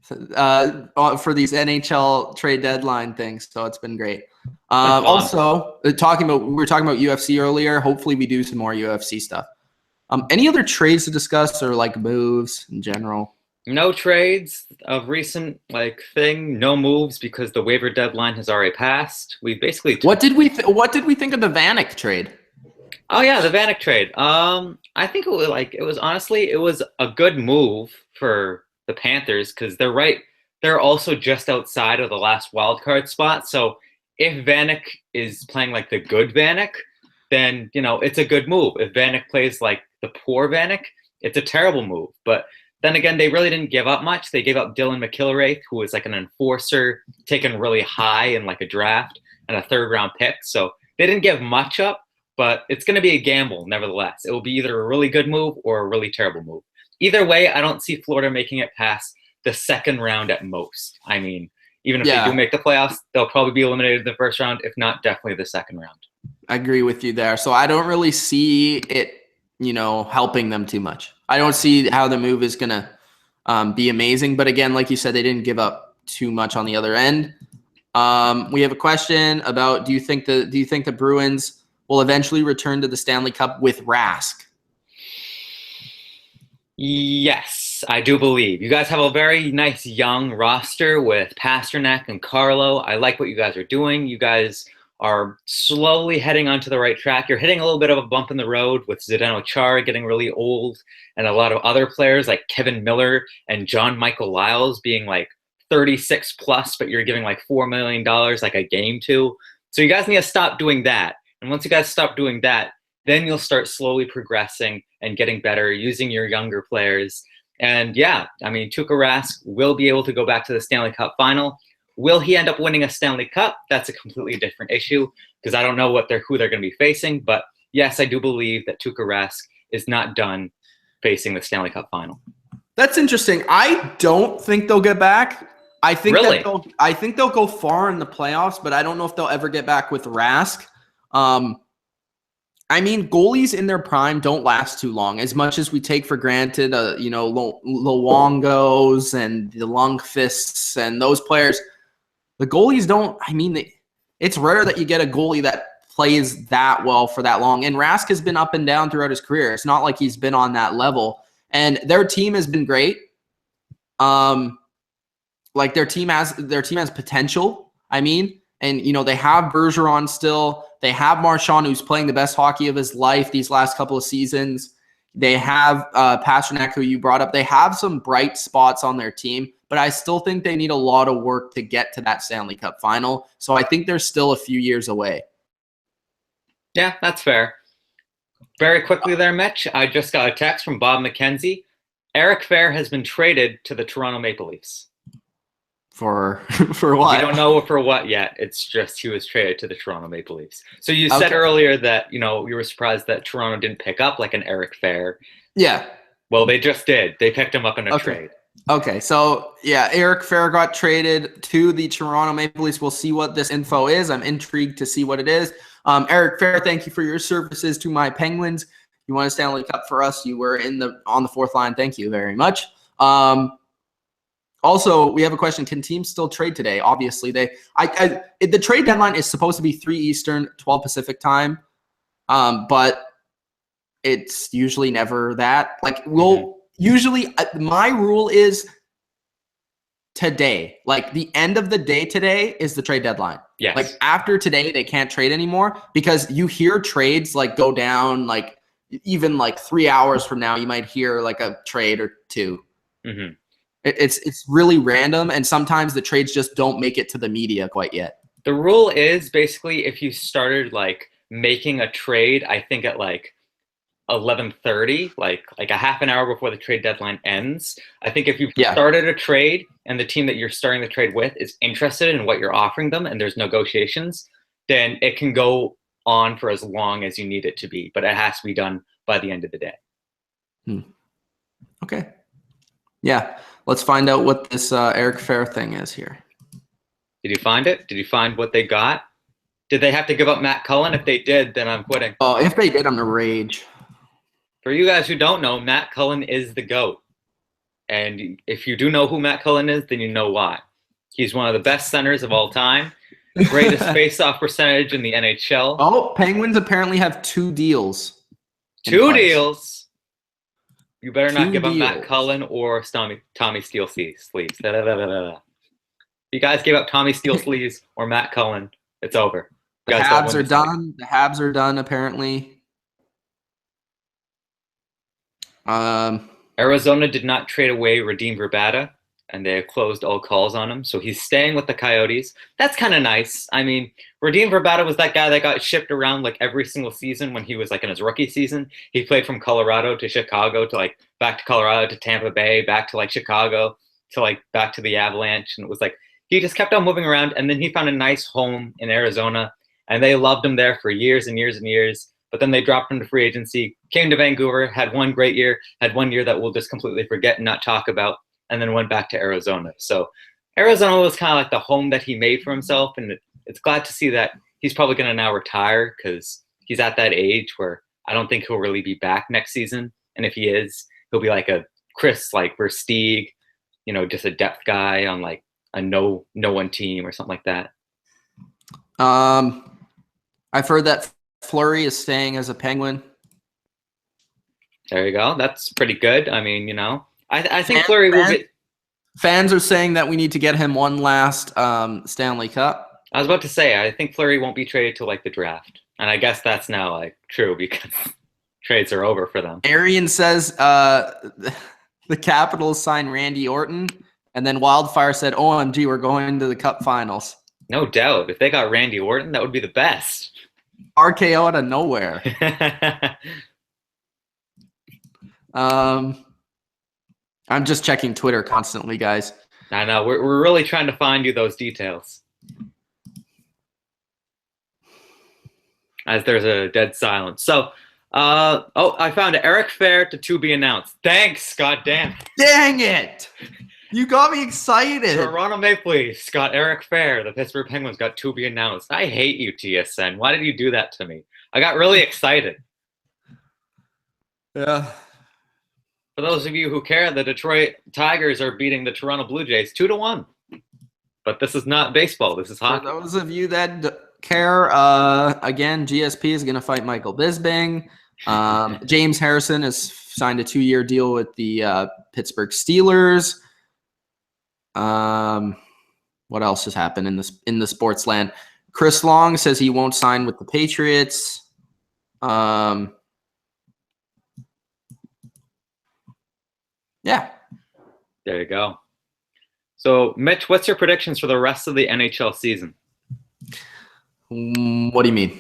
for these NHL trade deadline things, so it's been great. Also, we were talking about UFC earlier. Hopefully, we do some more UFC stuff. Any other trades to discuss or like moves in general? No trades of recent no moves because the waiver deadline has already passed. We basically what did we think of the Vanek trade? Oh yeah, the Vanek trade. I think it was a good move for the Panthers because they're also just outside of the last wild card spot. So if Vanek is playing like the good Vanek, then it's a good move. If Vanek plays like the poor Vanek, it's a terrible move. But then again, they really didn't give up much. They gave up Dylan McIlraith, who was like an enforcer, taken really high in like a draft and a 3rd round pick. So they didn't give much up, but it's going to be a gamble nevertheless. It will be either a really good move or a really terrible move. Either way, I don't see Florida making it past the 2nd round at most. I mean, even if they do make the playoffs, they'll probably be eliminated in the 1st round, if not definitely the 2nd round. I agree with you there. So I don't really see it, helping them too much. I don't see how the move is going to be amazing. But again, like you said, they didn't give up too much on the other end. We have a question about, do you think the Bruins will eventually return to the Stanley Cup with Rask? Yes, I do believe. You guys have a very nice young roster with Pasternak and Carlo. I like what you guys are doing. You guys are slowly heading onto the right track. You're hitting a little bit of a bump in the road with Zdeno Chara getting really old and a lot of other players like Kevin Miller and John Michael Lyles being like 36 plus, but you're giving like $4 million like a game to. So you guys need to stop doing that. And once you guys stop doing that, then you'll start slowly progressing and getting better using your younger players. And yeah, I mean, Tuukka Rask will be able to go back to the Stanley Cup final. Will he end up winning a Stanley Cup? That's a completely different issue because I don't know who they're going to be facing. But yes, I do believe that Tuukka Rask is not done facing the Stanley Cup final. That's interesting. I don't think they'll get back. I think Really? I think they'll go far in the playoffs, but I don't know if they'll ever get back with Rask. I mean, goalies in their prime don't last too long. As much as we take for granted, Luongos and the Lundqvists and those players, the goalies don't. I mean, it's rare that you get a goalie that plays that well for that long. And Rask has been up and down throughout his career. It's not like he's been on that level. And their team has been great. Like their team has potential. I mean, and they have Bergeron still. They have Marchand, who's playing the best hockey of his life these last couple of seasons. They have Pastrnak, who you brought up. They have some bright spots on their team, but I still think they need a lot of work to get to that Stanley Cup final. So I think they're still a few years away. Yeah, that's fair. Very quickly there, Mitch, I just got a text from Bob McKenzie. Eric Fehr has been traded to the Toronto Maple Leafs. For what? We don't know for what yet. It's just he was traded to the Toronto Maple Leafs. So you said earlier that, you were surprised that Toronto didn't pick up like an Eric Fehr. Yeah. Well, they just did. They picked him up in a trade. Okay, so yeah, Eric Fehr got traded to the Toronto Maple Leafs. We'll see what this info is. I'm intrigued to see what it is. Eric Fehr, thank you for your services to my Penguins. You won a Stanley Cup for us. You were on the fourth line. Thank you very much. Also, we have a question. Can teams still trade today? Obviously, the trade deadline is supposed to be 3 Eastern, 12 Pacific time, but it's usually never that. Usually my rule is today. Like the end of the day today is the trade deadline. Yes. Like after today, they can't trade anymore because you hear trades like go down like even like 3 hours from now, you might hear like a trade or two. Mm-hmm. It's really random, and sometimes the trades just don't make it to the media quite yet. The rule is basically if you started like making a trade, I think at like 11:30, like a half an hour before the trade deadline ends. I think if you started a trade and the team that you're starting the trade with is interested in what you're offering them and there's negotiations, then it can go on for as long as you need it to be, but it has to be done by the end of the day. Okay. Yeah. Let's find out what this Eric Fehr thing is here. Did you find it? Did you find what they got? Did they have to give up Matt Cullen? If they did, then I'm quitting. Oh, if they did, I'm going to rage. For you guys who don't know, Matt Cullen is the GOAT. And if you do know who Matt Cullen is, then you know why. He's one of the best centers of all time. Greatest face-off percentage in the NHL. Oh, Penguins apparently have 2 deals. 2 deals? You better not give up Matt Cullen or Tommy Steele sleeves. If you guys gave up Tommy Steele sleeves or Matt Cullen, it's over. The Habs are done. The Habs are done, apparently. Arizona did not trade away Radim Vrbata, and they closed all calls on him. So he's staying with the Coyotes. That's kind of nice. I mean, Radim Vrbata was that guy that got shipped around like every single season when he was like in his rookie season. He played from Colorado to Chicago to like back to Colorado to Tampa Bay, back to like Chicago to like back to the Avalanche. And it was like he just kept on moving around. And then he found a nice home in Arizona, and they loved him there for years and years and years. But then they dropped him to free agency, came to Vancouver, had one great year, had 1 year that we'll just completely forget and not talk about, and then went back to Arizona. So Arizona was kind of like the home that he made for himself, and it's glad to see that he's probably going to now retire because he's at that age where I don't think he'll really be back next season. And if he is, he'll be like a Chris like Versteeg, just a depth guy on like a no one team or something like that. I've heard that Fleury is staying as a Penguin. There you go. That's pretty good. I mean, I think Fleury will get. Fans are saying that we need to get him one last Stanley Cup. I was about to say, I think Fleury won't be traded till like the draft, and I guess that's now like true because trades are over for them. Arian says the Capitals signed Randy Orton, And then Wildfire said, OMG, we're going to the Cup Finals. No doubt. If they got Randy Orton, that would be the best. RKO out of nowhere. I'm just checking Twitter constantly, guys. I know. We're really trying to find you those details. As there's a dead silence. So, I found Eric Fehr to be announced. Thanks, goddamn. Dang it! You got me excited. Toronto Maple Leafs got Eric Fehr. The Pittsburgh Penguins got to be announced. I hate you, TSN. Why did you do that to me? I got really excited. Yeah. For those of you who care, the Detroit Tigers are beating the Toronto Blue Jays 2-1. But this is not baseball. This is hockey. For those of you that care, again, GSP is going to fight Michael Bisping. James Harrison has signed a 2-year deal with the Pittsburgh Steelers. What else has happened in the sports land? Chris Long says he won't sign with the Patriots. Yeah. There you go. So, Mitch, what's your predictions for the rest of the NHL season? What do you mean?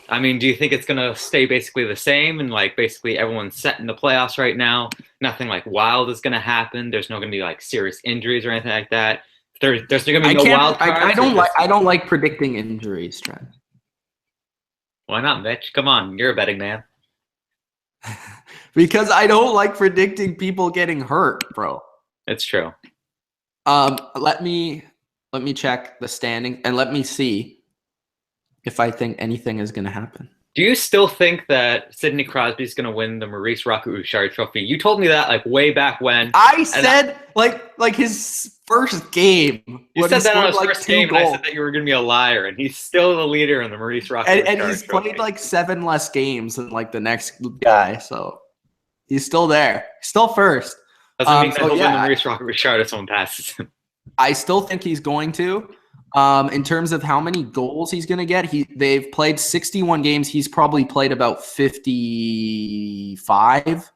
I mean, do you think it's going to stay basically the same and like basically everyone's set in the playoffs right now? Nothing like wild is going to happen. There's not going to be like serious injuries or anything like that. There's going to be no wild cards. I don't like predicting injuries, Trent. Why not, Mitch? Come on, you're a betting man. Because I don't like predicting people getting hurt, bro. It's true. Let me check the standing and let me see if I think anything is going to happen. Do you still think that Sidney Crosby is going to win the Maurice Rocket-Richard Trophy? You told me that like way back when. I said like his first game. You said that on his first game, and I said that you were going to be a liar, and he's still the leader in the Maurice Rocket-Richard Trophy. And he's played like 7 less games than like the next guy, so he's still there. Still first. Doesn't mean that he'll win the Maurice Rocket-Richard if someone passes him. I still think he's going to. In terms of how many goals he's going to get, they've played 61 games. He's probably played about 55,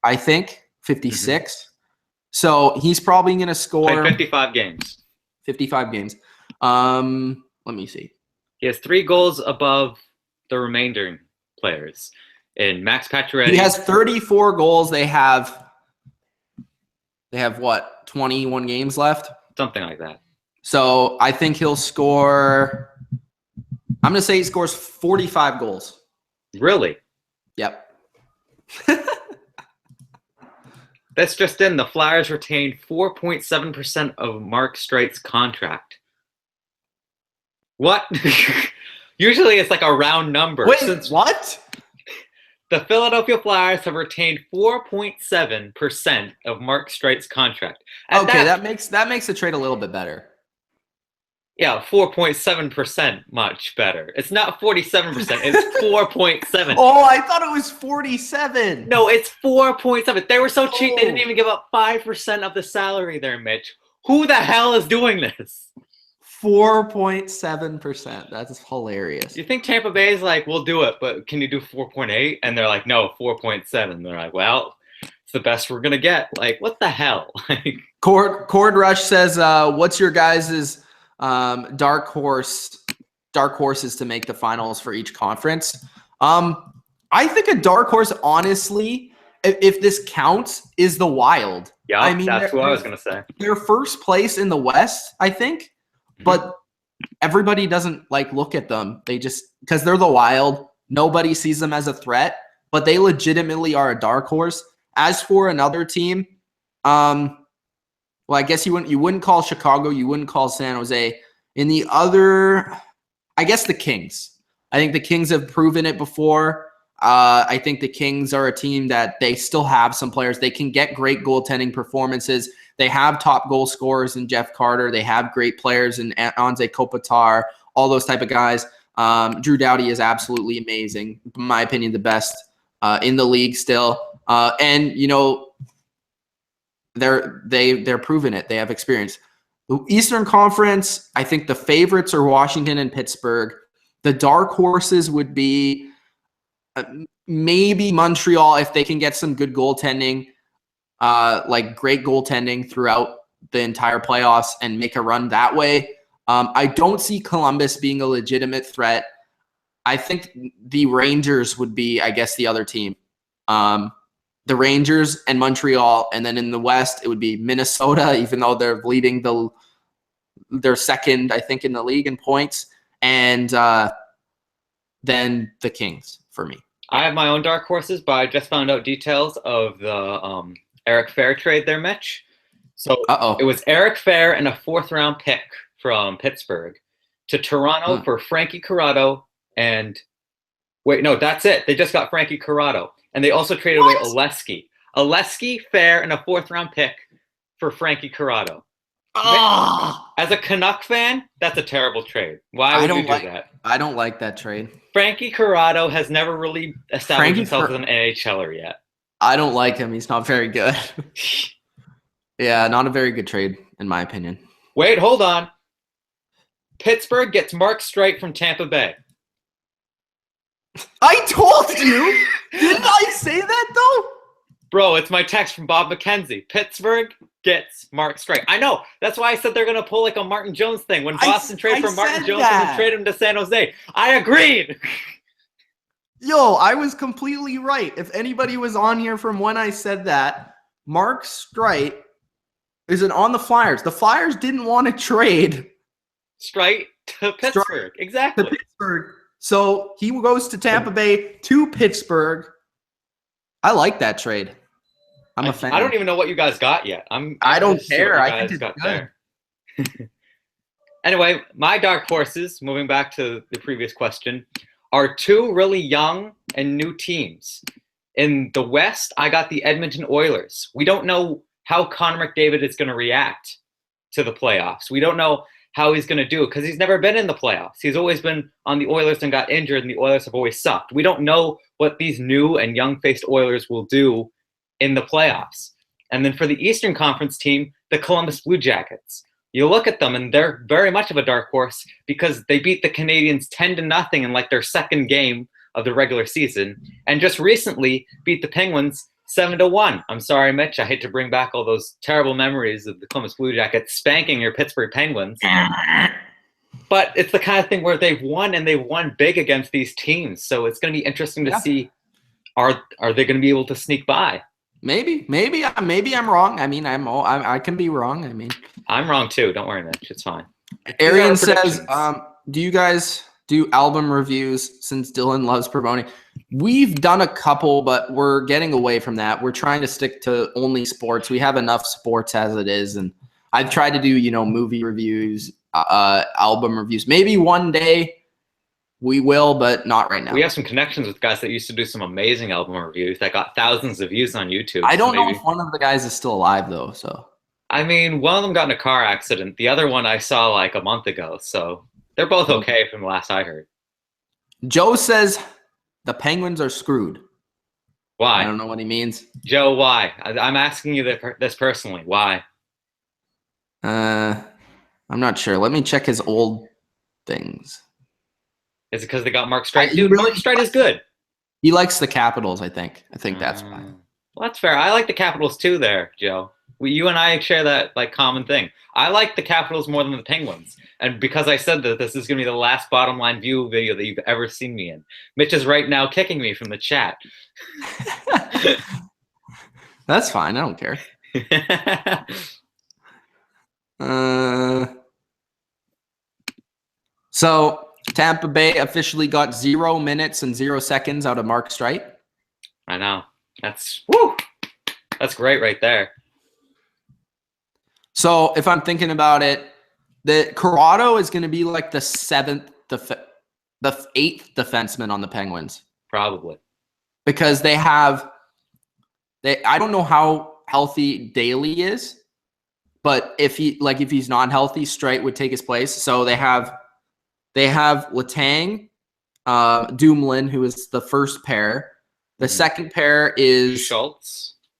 I think, 56. Mm-hmm. So he's probably going to score played 55 games. 55 games. Let me see. He has 3 goals above the remaining players. And Max Pacioretty. He has 34 goals. They have what, 21 games left? Something like that. So I think he'll score. I'm going to say he scores 45 goals. Really? Yep. That's just in. The Flyers retained 4.7% of Mark Streit's contract. What? Usually it's like a round number. Wait, what? The Philadelphia Flyers have retained 4.7% of Mark Streit's contract. And okay, that makes the trade a little bit better. Yeah, 4.7%, much better. It's not 47%, it's 4.7. Oh, I thought it was 47. No, it's 4.7. They were so cheap, they didn't even give up 5% of the salary there, Mitch. Who the hell is doing this? 4.7%. That's hilarious. You think Tampa Bay is like, we'll do it, but can you do 4.8? And they're like, no, 4.7. They're like, well, it's the best we're going to get. Like, what the hell? Cord Rush says, what's your guys' dark horses to make the finals for each conference? I think a dark horse, honestly, if this counts, is the Wild. Yeah, I mean, that's what I was going to say. They're first place in the West, I think. But everybody doesn't like look at them. They just because they're the Wild. Nobody sees them as a threat, but they legitimately are a dark horse. As for another team, well, I guess you wouldn't call Chicago, you wouldn't call San Jose. In the other, I guess the Kings. I think the Kings have proven it before. I think the Kings are a team that they still have some players. They can get great goaltending performances. They have top goal scorers in Jeff Carter. They have great players in Anze Kopitar, all those type of guys. Drew Doughty is absolutely amazing. In my opinion, the best in the league still. And, you know, they're proving it. They have experience. The Eastern Conference, I think the favorites are Washington and Pittsburgh. The dark horses would be maybe Montreal if they can get some good goaltending. Like great goaltending throughout the entire playoffs and make a run that way. I don't see Columbus being a legitimate threat. I think the Rangers would be, I guess, the other team. The Rangers and Montreal, and then in the West, it would be Minnesota, even though they're leading they're second, I think, in the league in points, and then the Kings for me. I have my own dark horses, but I just found out details of the Eric Fehr trade there, Mitch. So it was Eric Fehr and a 4th-round pick from Pittsburgh to Toronto for Frankie Corrado and wait, no, that's it. They just got Frankie Corrado. And they also traded away Oleksy. Oleksy, Fehr, and a 4th-round pick for Frankie Corrado. As a Canuck fan, that's a terrible trade. Why would you do that? I don't like that trade. Frankie Corrado has never really established himself as an NHLer yet. I don't like him. He's not very good. Yeah, not a very good trade, in my opinion. Wait, hold on. Pittsburgh gets Mark Streit from Tampa Bay. I told you! Didn't I say that, though? Bro, it's my text from Bob McKenzie. Pittsburgh gets Mark Streit. I know. That's why I said they're going to pull like a Martin Jones thing. When Boston traded for Martin Jones and traded him to San Jose. I agreed. Yo, I was completely right. If anybody was on here from when I said that, Mark Streit isn't on the Flyers. The Flyers didn't want to trade Streit to Pittsburgh. Exactly. To Pittsburgh. So he goes to Tampa Bay to Pittsburgh. I like that trade. I'm a fan. I don't even know what you guys got yet. I don't care. I think it's good. Anyway, my dark horses, moving back to the previous question, are 2 really young and new teams. In the West, I got the Edmonton Oilers. We don't know how Connor McDavid is going to react to the playoffs. We don't know how he's going to do because he's never been in the playoffs. He's always been on the Oilers and got injured, and the Oilers have always sucked. We don't know what these new and young-faced Oilers will do in the playoffs. And then for the Eastern Conference team, the Columbus Blue Jackets. You look at them, and they're very much of a dark horse because they beat the Canadiens 10-0 in like their second game of the regular season, and just recently beat the Penguins 7-1. I'm sorry, Mitch. I hate to bring back all those terrible memories of the Columbus Blue Jackets spanking your Pittsburgh Penguins. But it's the kind of thing where they've won, and they've won big against these teams. So it's going to be interesting to see, are they going to be able to sneak by? Maybe I'm wrong. I mean, I can be wrong. I mean, I'm wrong too. Don't worry, Mitch. It's fine. Arian says, do you guys do album reviews since Dillon loves promoting? We've done a couple, but we're getting away from that. We're trying to stick to only sports. We have enough sports as it is. And I've tried to do, movie reviews, album reviews. Maybe one day we will, but not right now. We have some connections with guys that used to do some amazing album reviews that got thousands of views on YouTube. I don't know if one of the guys is still alive, though. So, I mean, one of them got in a car accident. The other one I saw like a month ago. So they're both okay from the last I heard. Joe says the Penguins are screwed. Why? I don't know what he means. Joe, why? I'm asking you this personally. Why? I'm not sure. Let me check his old things. Is it because they got Mark Streit? Dude, Mark Streit is good. He likes the Capitals, I think. I think that's why. Well, that's fair. I like the Capitals too there, Joe. You and I share that like common thing. I like the Capitals more than the Penguins. And because I said that this is going to be the last Bottom Line View video that you've ever seen me in. Mitch is right now kicking me from the chat. That's fine. I don't care. So Tampa Bay officially got 0 minutes and 0 seconds out of Mark Streit. I know. That's great right there. So if I'm thinking about it, the Corrado is going to be like the 8th defenseman on the Penguins. Probably. Because I don't know how healthy Daly is, but if he's not healthy, Streit would take his place. So they have Letang, Dumoulin, who is the first pair. The second pair is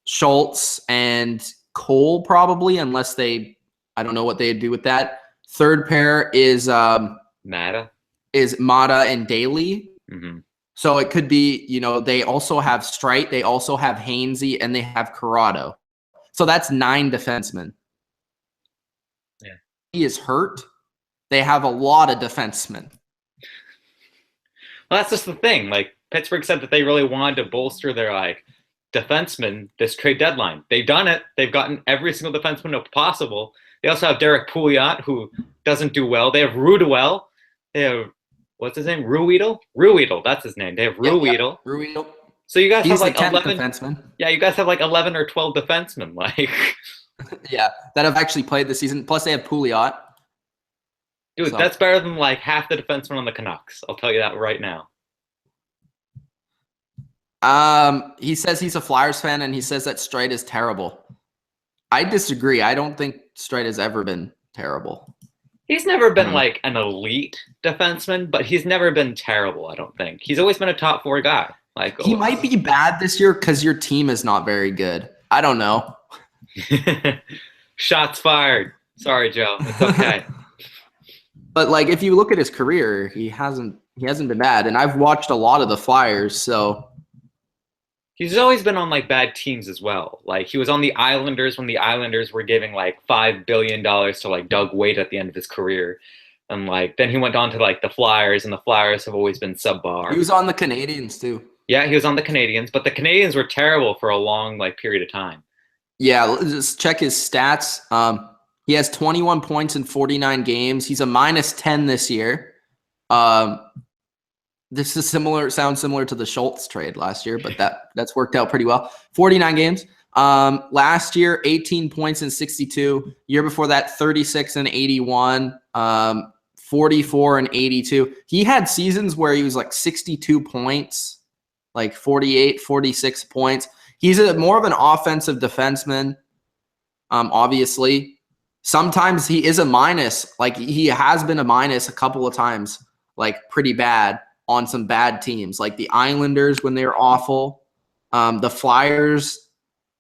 Schultz and Cole, probably, unless I don't know what they'd do with that. Third pair is Mata and Daly. Mm-hmm. So it could be, they also have Streit, they also have Hainsey, and they have Corrado. So that's 9 defensemen. is hurt, they have a lot of defensemen. Well, that's just the thing. Like, Pittsburgh said that they really wanted to bolster their, like, defensemen this trade deadline. They've done it. They've gotten every single defenseman possible. They also have Derek Pouliot, who doesn't do well. They have Ruedel. They have, what's his name? Ruedel. That's his name. They have Ruedel. Ruedel. So you guys He's have like the 11 defenseman. Yeah, you guys have like 11 or 12 defensemen. Like, yeah, that have actually played this season. Plus, they have Pouliot. Dude, that's better than like half the defensemen on the Canucks. I'll tell you that right now. He says he's a Flyers fan, and he says that Streit is terrible. I disagree. I don't think Streit has ever been terrible. He's never been like an elite defenseman, but he's never been terrible, I don't think. He's always been a top 4 guy. Like, he might be bad this year because your team is not very good. I don't know. Shots fired. Sorry, Joe. It's okay. But like, if you look at his career, he hasn't been bad. And I've watched a lot of the Flyers, so he's always been on like bad teams as well. Like, he was on the Islanders when the Islanders were giving like $5 billion to like Doug Weight at the end of his career. And like, then he went on to like the Flyers, and the Flyers have always been subpar. He was on the Canadiens too. Yeah, he was on the Canadiens, but the Canadiens were terrible for a long like period of time. Yeah, let's just check his stats. He has 21 points in 49 games. He's a -10 this year. This is sounds similar to the Schultz trade last year, but that's worked out pretty well. 49 games. Last year, 18 points in 62. Year before that, 36 and 81. 44 and 82. He had seasons where he was like 62 points, like 48, 46 points. He's more of an offensive defenseman, obviously. Sometimes he is a minus. Like, he has been a minus a couple of times, like pretty bad on some bad teams, like the Islanders when they were awful, the Flyers.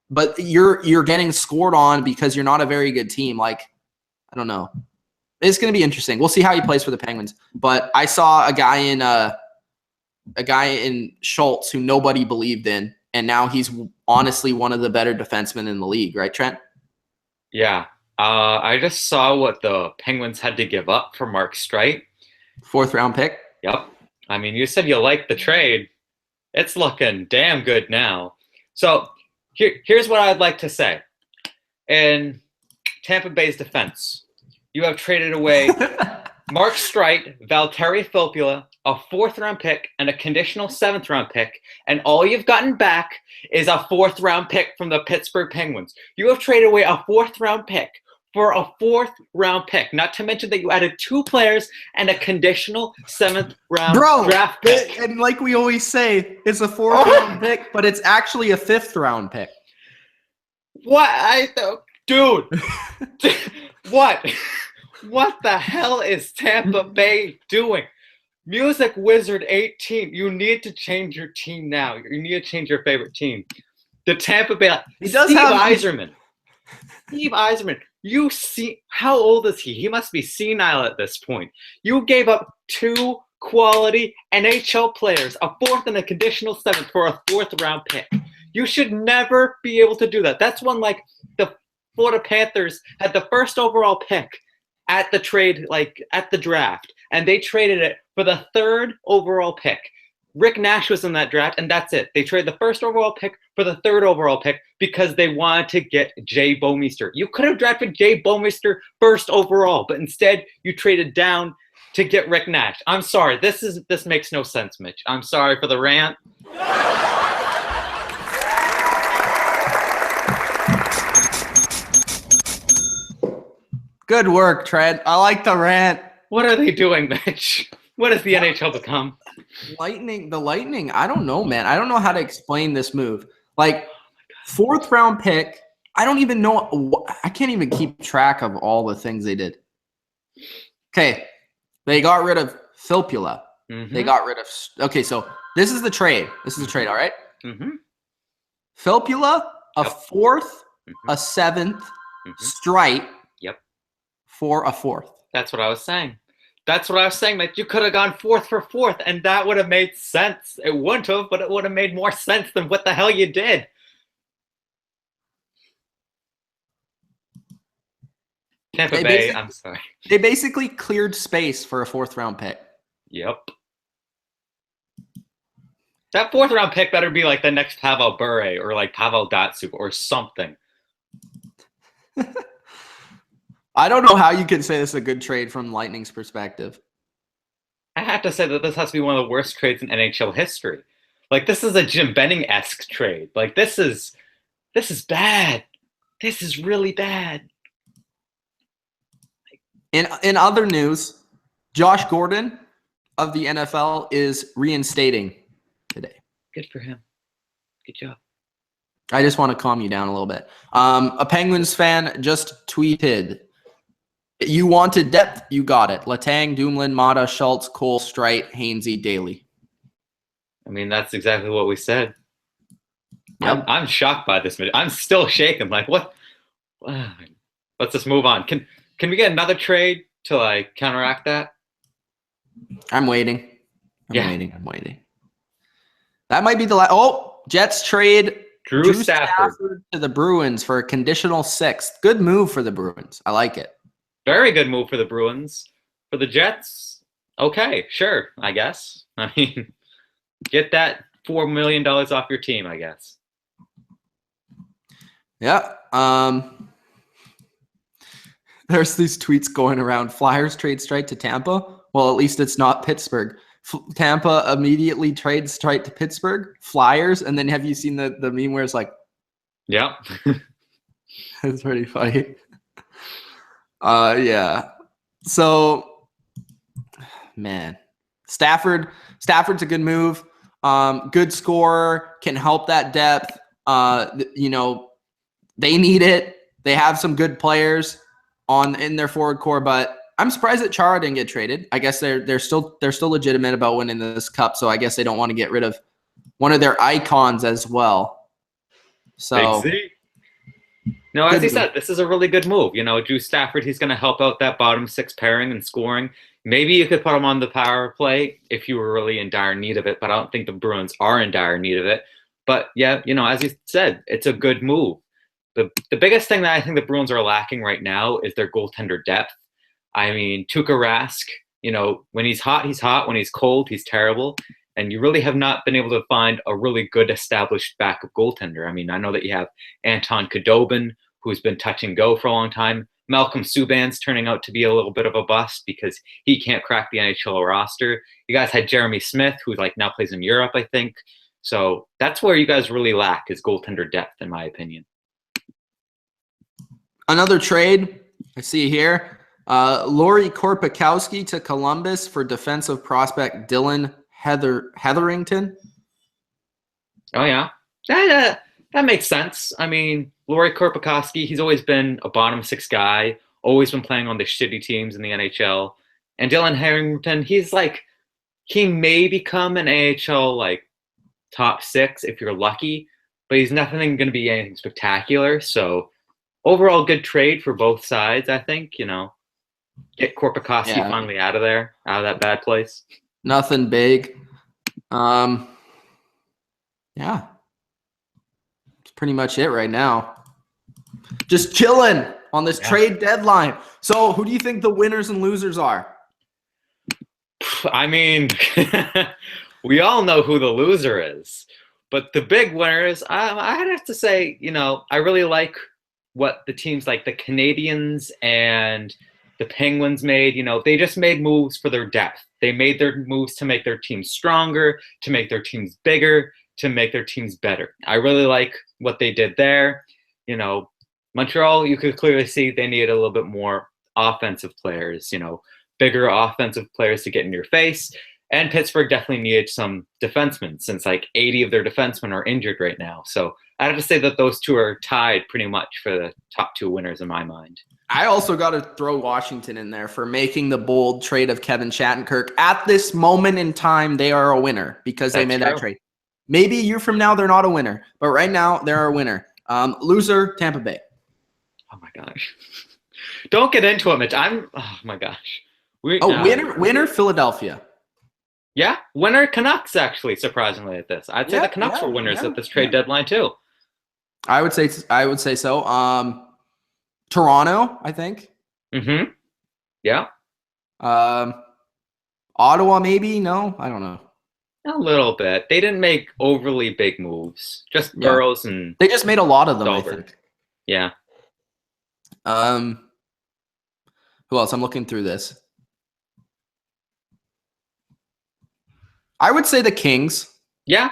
But you're getting scored on because you're not a very good team. Like, I don't know. It's going to be interesting. We'll see how he plays for the Penguins. But I saw a guy in Schultz who nobody believed in, and now he's honestly one of the better defensemen in the league, right, Trent? Yeah. I just saw what the Penguins had to give up for Mark Streit. 4th round pick? Yep. I mean, you said you liked the trade. It's looking damn good now. So here's what I'd like to say. In Tampa Bay's defense, you have traded away Mark Streit, Valtteri Filppula, a 4th round pick, and a conditional 7th round pick, and all you've gotten back is a 4th round pick from the Pittsburgh Penguins. You have traded away a 4th round pick for a 4th round pick, not to mention that you added 2 players and a conditional 7th round draft pick. And like we always say, it's a 4th round pick, but it's actually a 5th round pick. What? Dude. What? What the hell is Tampa Bay doing? Music Wizard 18, you need to change your team now. You need to change your favorite team. The Tampa Bay. Steve Yzerman. You see, how old is he? He must be senile at this point. You gave up 2 quality NHL players, a 4th and a conditional 7th for a 4th round pick. You should never be able to do that. That's when like the Florida Panthers had the 1st overall pick at the trade, like at the draft, and they traded it for the 3rd overall pick. Rick Nash was in that draft, and that's it. They traded the 1st overall pick for the 3rd overall pick because they wanted to get Jay Bouwmeester. You could have drafted Jay Bouwmeester 1st overall, but instead you traded down to get Rick Nash. I'm sorry. This makes no sense, Mitch. I'm sorry for the rant. Good work, Trent. I like the rant. What are they doing, Mitch? What has the NHL become? The Lightning, I don't know, man. I don't know how to explain this move. Like, 4th round pick, I don't even know. I can't even keep track of all the things they did. Okay, they got rid of Filppula. Mm-hmm. They got rid of – okay, so this is the trade. All right? Mm-hmm. Filppula, a 4th, a 7th, Streit for a 4th. That's what I was saying. That you could have gone 4th for 4th, and that would have made sense. It wouldn't have, but it would have made more sense than what the hell you did. Tampa Bay, I'm sorry. They basically cleared space for a 4th-round pick. Yep. That 4th-round pick better be like the next Pavel Bure or like Pavel Datsyuk or something. I don't know how you can say this is a good trade from Lightning's perspective. I have to say that this has to be one of the worst trades in NHL history. Like, this is a Jim Benning-esque trade. Like, this is bad. This is really bad. In other news, Josh Gordon of the NFL is reinstating today. Good for him. Good job. I just want to calm you down a little bit. A Penguins fan just tweeted, "You wanted depth, you got it. Letang, Dumoulin, Mata, Schultz, Cole, Streit, Hainsey, Daly." I mean, that's exactly what we said. Yep. I'm shocked by this. I'm still shaken. Like, what? Let's just move on. Can we get another trade to like counteract that? I'm waiting. I'm waiting. That might be the last. Oh, Jets trade Drew Stafford to the Bruins for a conditional 6th. Good move for the Bruins. I like it. Very good move for the Bruins. For the Jets, okay, sure, I guess. I mean, get that $4 million off your team, I guess. Yeah. There's these tweets going around. Flyers trade Streit to Tampa. Well, at least it's not Pittsburgh. Tampa immediately trades Streit to Pittsburgh. Flyers, and then have you seen the meme where it's like, yeah, it's pretty funny. Yeah. So, man, Stafford's a good move. Good scorer, can help that depth. They need it. They have some good players in their forward core, but I'm surprised that Chara didn't get traded. I guess they're still legitimate about winning this cup, so I guess they don't want to get rid of one of their icons as well. So, no, as he said, this is a really good move. Drew Stafford, he's going to help out that bottom 6 pairing and scoring. Maybe you could put him on the power play if you were really in dire need of it, but I don't think the Bruins are in dire need of it. But yeah, as you said, it's a good move. The biggest thing that I think the Bruins are lacking right now is their goaltender depth. I mean, Tuukka Rask, when he's hot, he's hot. When he's cold, he's terrible. And you really have not been able to find a really good established backup goaltender. I mean, I know that you have Anton Khudobin, who's been touch and go for a long time. Malcolm Subban's turning out to be a little bit of a bust because he can't crack the NHL roster. You guys had Jeremy Smith, who now plays in Europe, I think. So that's where you guys really lack is goaltender depth, in my opinion. Another trade I see here. Lauri Korpikoski to Columbus for defensive prospect Dillon Heatherington. Oh, yeah. That makes sense. I mean, Lauri Korpikoski, he's always been a bottom 6 guy, always been playing on the shitty teams in the NHL. And Dillon Heatherington, he may become an AHL top 6 if you're lucky, but he's nothing going to be anything spectacular. So overall, good trade for both sides, I think. Get Korpikoski finally out of that bad place. Nothing big. Yeah. That's pretty much it right now. Just chilling on this trade deadline. So who do you think the winners and losers are? I mean, we all know who the loser is. But the big winners, I'd have to say, I really like what the teams like the Canadiens and the Penguins made. They just made moves for their depth. They made their moves to make their teams stronger, to make their teams bigger, to make their teams better. I really like what they did there. Montreal, you could clearly see they needed a little bit more offensive players, bigger offensive players to get in your face. And Pittsburgh definitely needed some defensemen since 80 of their defensemen are injured right now. So I have to say that those two are tied pretty much for the top 2 winners in my mind. I also got to throw Washington in there for making the bold trade of Kevin Shattenkirk. At this moment in time, they are a winner because they made that trade. Maybe a year from now, they're not a winner. But right now, they're a winner. Loser, Tampa Bay. Oh, my gosh. Don't get into it, Mitch. Oh, my gosh. Winner, Philadelphia. Yeah, winner Canucks, actually, surprisingly, at this. I'd say the Canucks were winners at this trade deadline, too. I would say so. Toronto, I think. Mm-hmm. Yeah. Ottawa, maybe? No, I don't know. A little bit. They didn't make overly big moves. Just Yeah. Burrows and They just made a lot of them, I Dolberg. think. Yeah. Who else? I'm looking through this. I would say the Kings. Yeah.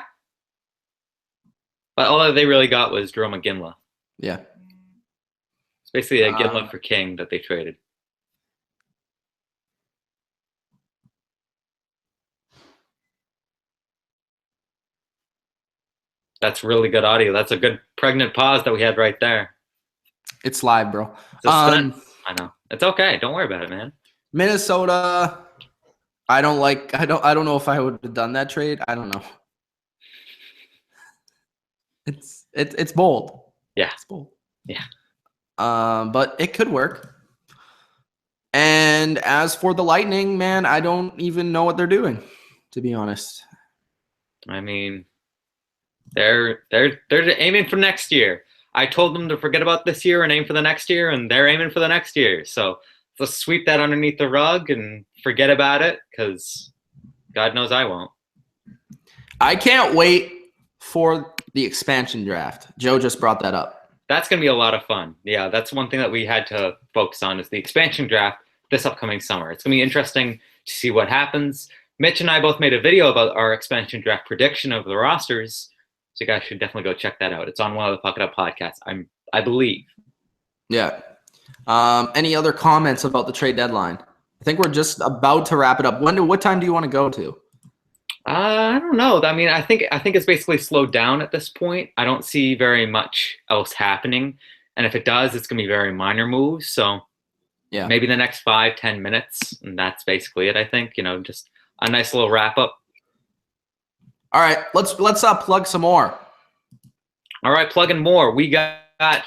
But all they really got was Jerome Iginla. Yeah. It's basically Iginla for King that they traded. That's really good audio. That's a good pregnant pause that we had right there. It's live, bro. It's a stunt. I know. It's okay. Don't worry about it, man. Minnesota. I don't know if I would have done that trade. I don't know. It's bold. Yeah. It's bold. Yeah. But it could work. And as for the Lightning, man, I don't even know what they're doing, to be honest. I mean, they're aiming for next year. I told them to forget about this year and aim for the next year, and they're aiming for the next year. So let's sweep that underneath the rug and forget about it, because God knows I won't. I can't wait for the expansion draft. Joe just brought that up. That's going to be a lot of fun. Yeah, that's one thing that we had to focus on is the expansion draft this upcoming summer. It's going to be interesting to see what happens. Mitch and I both made a video about our expansion draft prediction of the rosters. So you guys should definitely go check that out. It's on one of the Puck It Up podcasts, I believe. Yeah. Any other comments about the trade deadline? I think we're just about to wrap it up. What time do you want to go to? I don't know. I mean, I think it's basically slowed down at this point. I don't see very much else happening. And if it does, it's going to be very minor moves. So yeah, maybe the next 5-10 minutes. And that's basically it, I think. Just a nice little wrap up. All right, let's plug some more. All right, plugging more. We got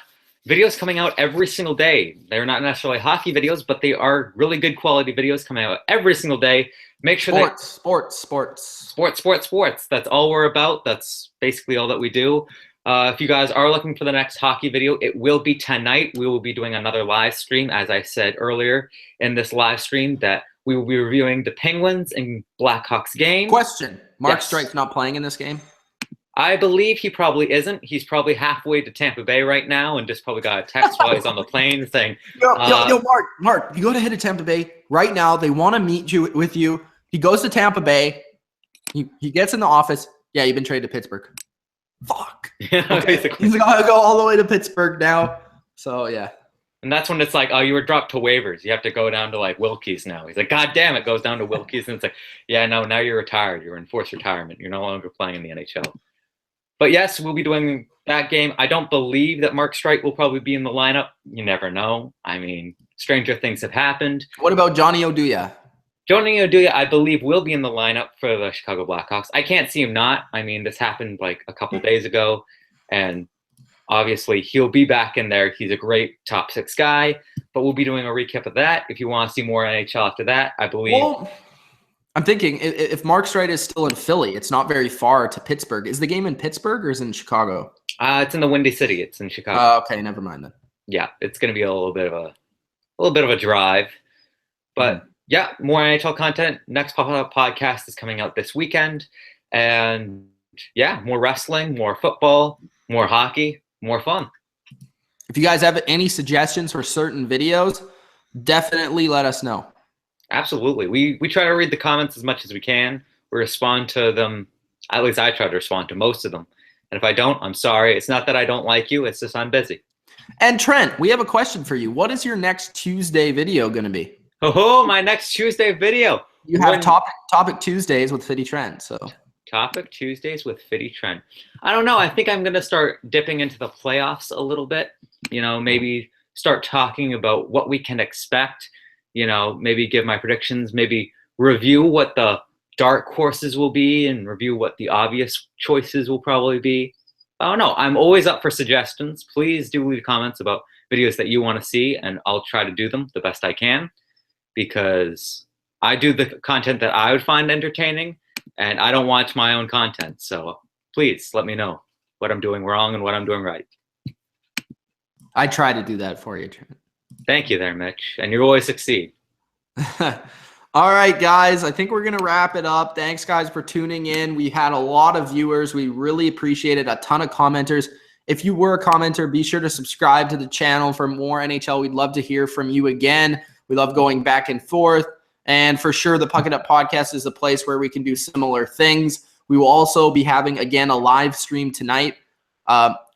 videos coming out every single day. They're not necessarily hockey videos, but they are really good quality videos coming out every single day. Make sure sports. That's all we're about. That's basically all that we do. If you guys are looking for the next hockey video, it will be tonight. We will be doing another live stream, as I said earlier in this live stream, that we will be reviewing the Penguins and Blackhawks game. Question. Mark Streit's not playing in this game? I believe he probably isn't. He's probably halfway to Tampa Bay right now and just probably got a text while he's on the plane saying, Yo, Mark, you go to head to Tampa Bay right now. They want to meet with you. He goes to Tampa Bay. He gets in the office. Yeah, you've been traded to Pittsburgh. Fuck. Yeah, okay. He's going to go all the way to Pittsburgh now. So, yeah. And that's when it's like, oh, you were dropped to waivers. You have to go down to like Wilkes now. He's like, God damn it, goes down to Wilkes. And it's like, yeah, no, now you're retired. You're in forced retirement. You're no longer playing in the NHL. But yes, we'll be doing that game. I don't believe that Mark Streit will probably be in the lineup. You never know. I mean, stranger things have happened. What about Johnny Oduya? Johnny Oduya, I believe, will be in the lineup for the Chicago Blackhawks. I can't see him not. I mean, this happened like a couple days ago. And obviously, he'll be back in there. He's a great top 6 guy. But we'll be doing a recap of that. If you want to see more NHL after that, I believe. Well, I'm thinking if Mark Streit is still in Philly, it's not very far to Pittsburgh. Is the game in Pittsburgh or is it in Chicago? It's in the Windy City. It's in Chicago. Okay, never mind then. Yeah, it's going to be a little bit of a drive. But yeah, more NHL content. Next Pop-Up podcast is coming out this weekend. And yeah, more wrestling, more football, more hockey, more fun. If you guys have any suggestions for certain videos, definitely let us know. Absolutely. We try to read the comments as much as we can. We respond to them. At least I try to respond to most of them. And if I don't, I'm sorry. It's not that I don't like you. It's just I'm busy. And Trent, we have a question for you. What is your next Tuesday video going to be? Oh, my next Tuesday video. You have topic Tuesdays with Fitty Trent. So Topic Tuesdays with Fitty Trent. I don't know. I think I'm going to start dipping into the playoffs a little bit. Maybe start talking about what we can expect. Maybe give my predictions, maybe review what the dark horses will be and review what the obvious choices will probably be. I don't know. I'm always up for suggestions. Please do leave comments about videos that you want to see, and I'll try to do them the best I can because I do the content that I would find entertaining, and I don't watch my own content. So please let me know what I'm doing wrong and what I'm doing right. I try to do that for you, Trent. Thank you there, Mitch. And you always succeed. All right, guys, I think we're going to wrap it up. Thanks, guys, for tuning in. We had a lot of viewers. We really appreciate it. A ton of commenters. If you were a commenter, be sure to subscribe to the channel for more NHL. We'd love to hear from you again. We love going back and forth. And for sure, the Puck It Up podcast is a place where we can do similar things. We will also be having, again, a live stream tonight.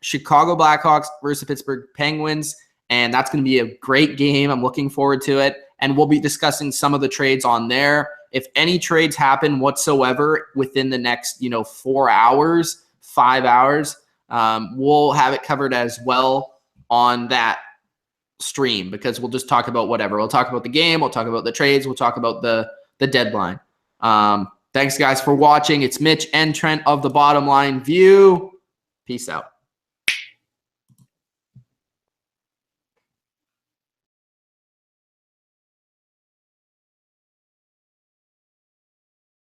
Chicago Blackhawks versus Pittsburgh Penguins. And that's going to be a great game. I'm looking forward to it. And we'll be discussing some of the trades on there. If any trades happen whatsoever within the next, 4 hours, 5 hours, we'll have it covered as well on that stream, because we'll just talk about whatever. We'll talk about the game. We'll talk about the trades. We'll talk about the deadline. Thanks, guys, for watching. It's Mitch and Trent of The Bottom Line View. Peace out.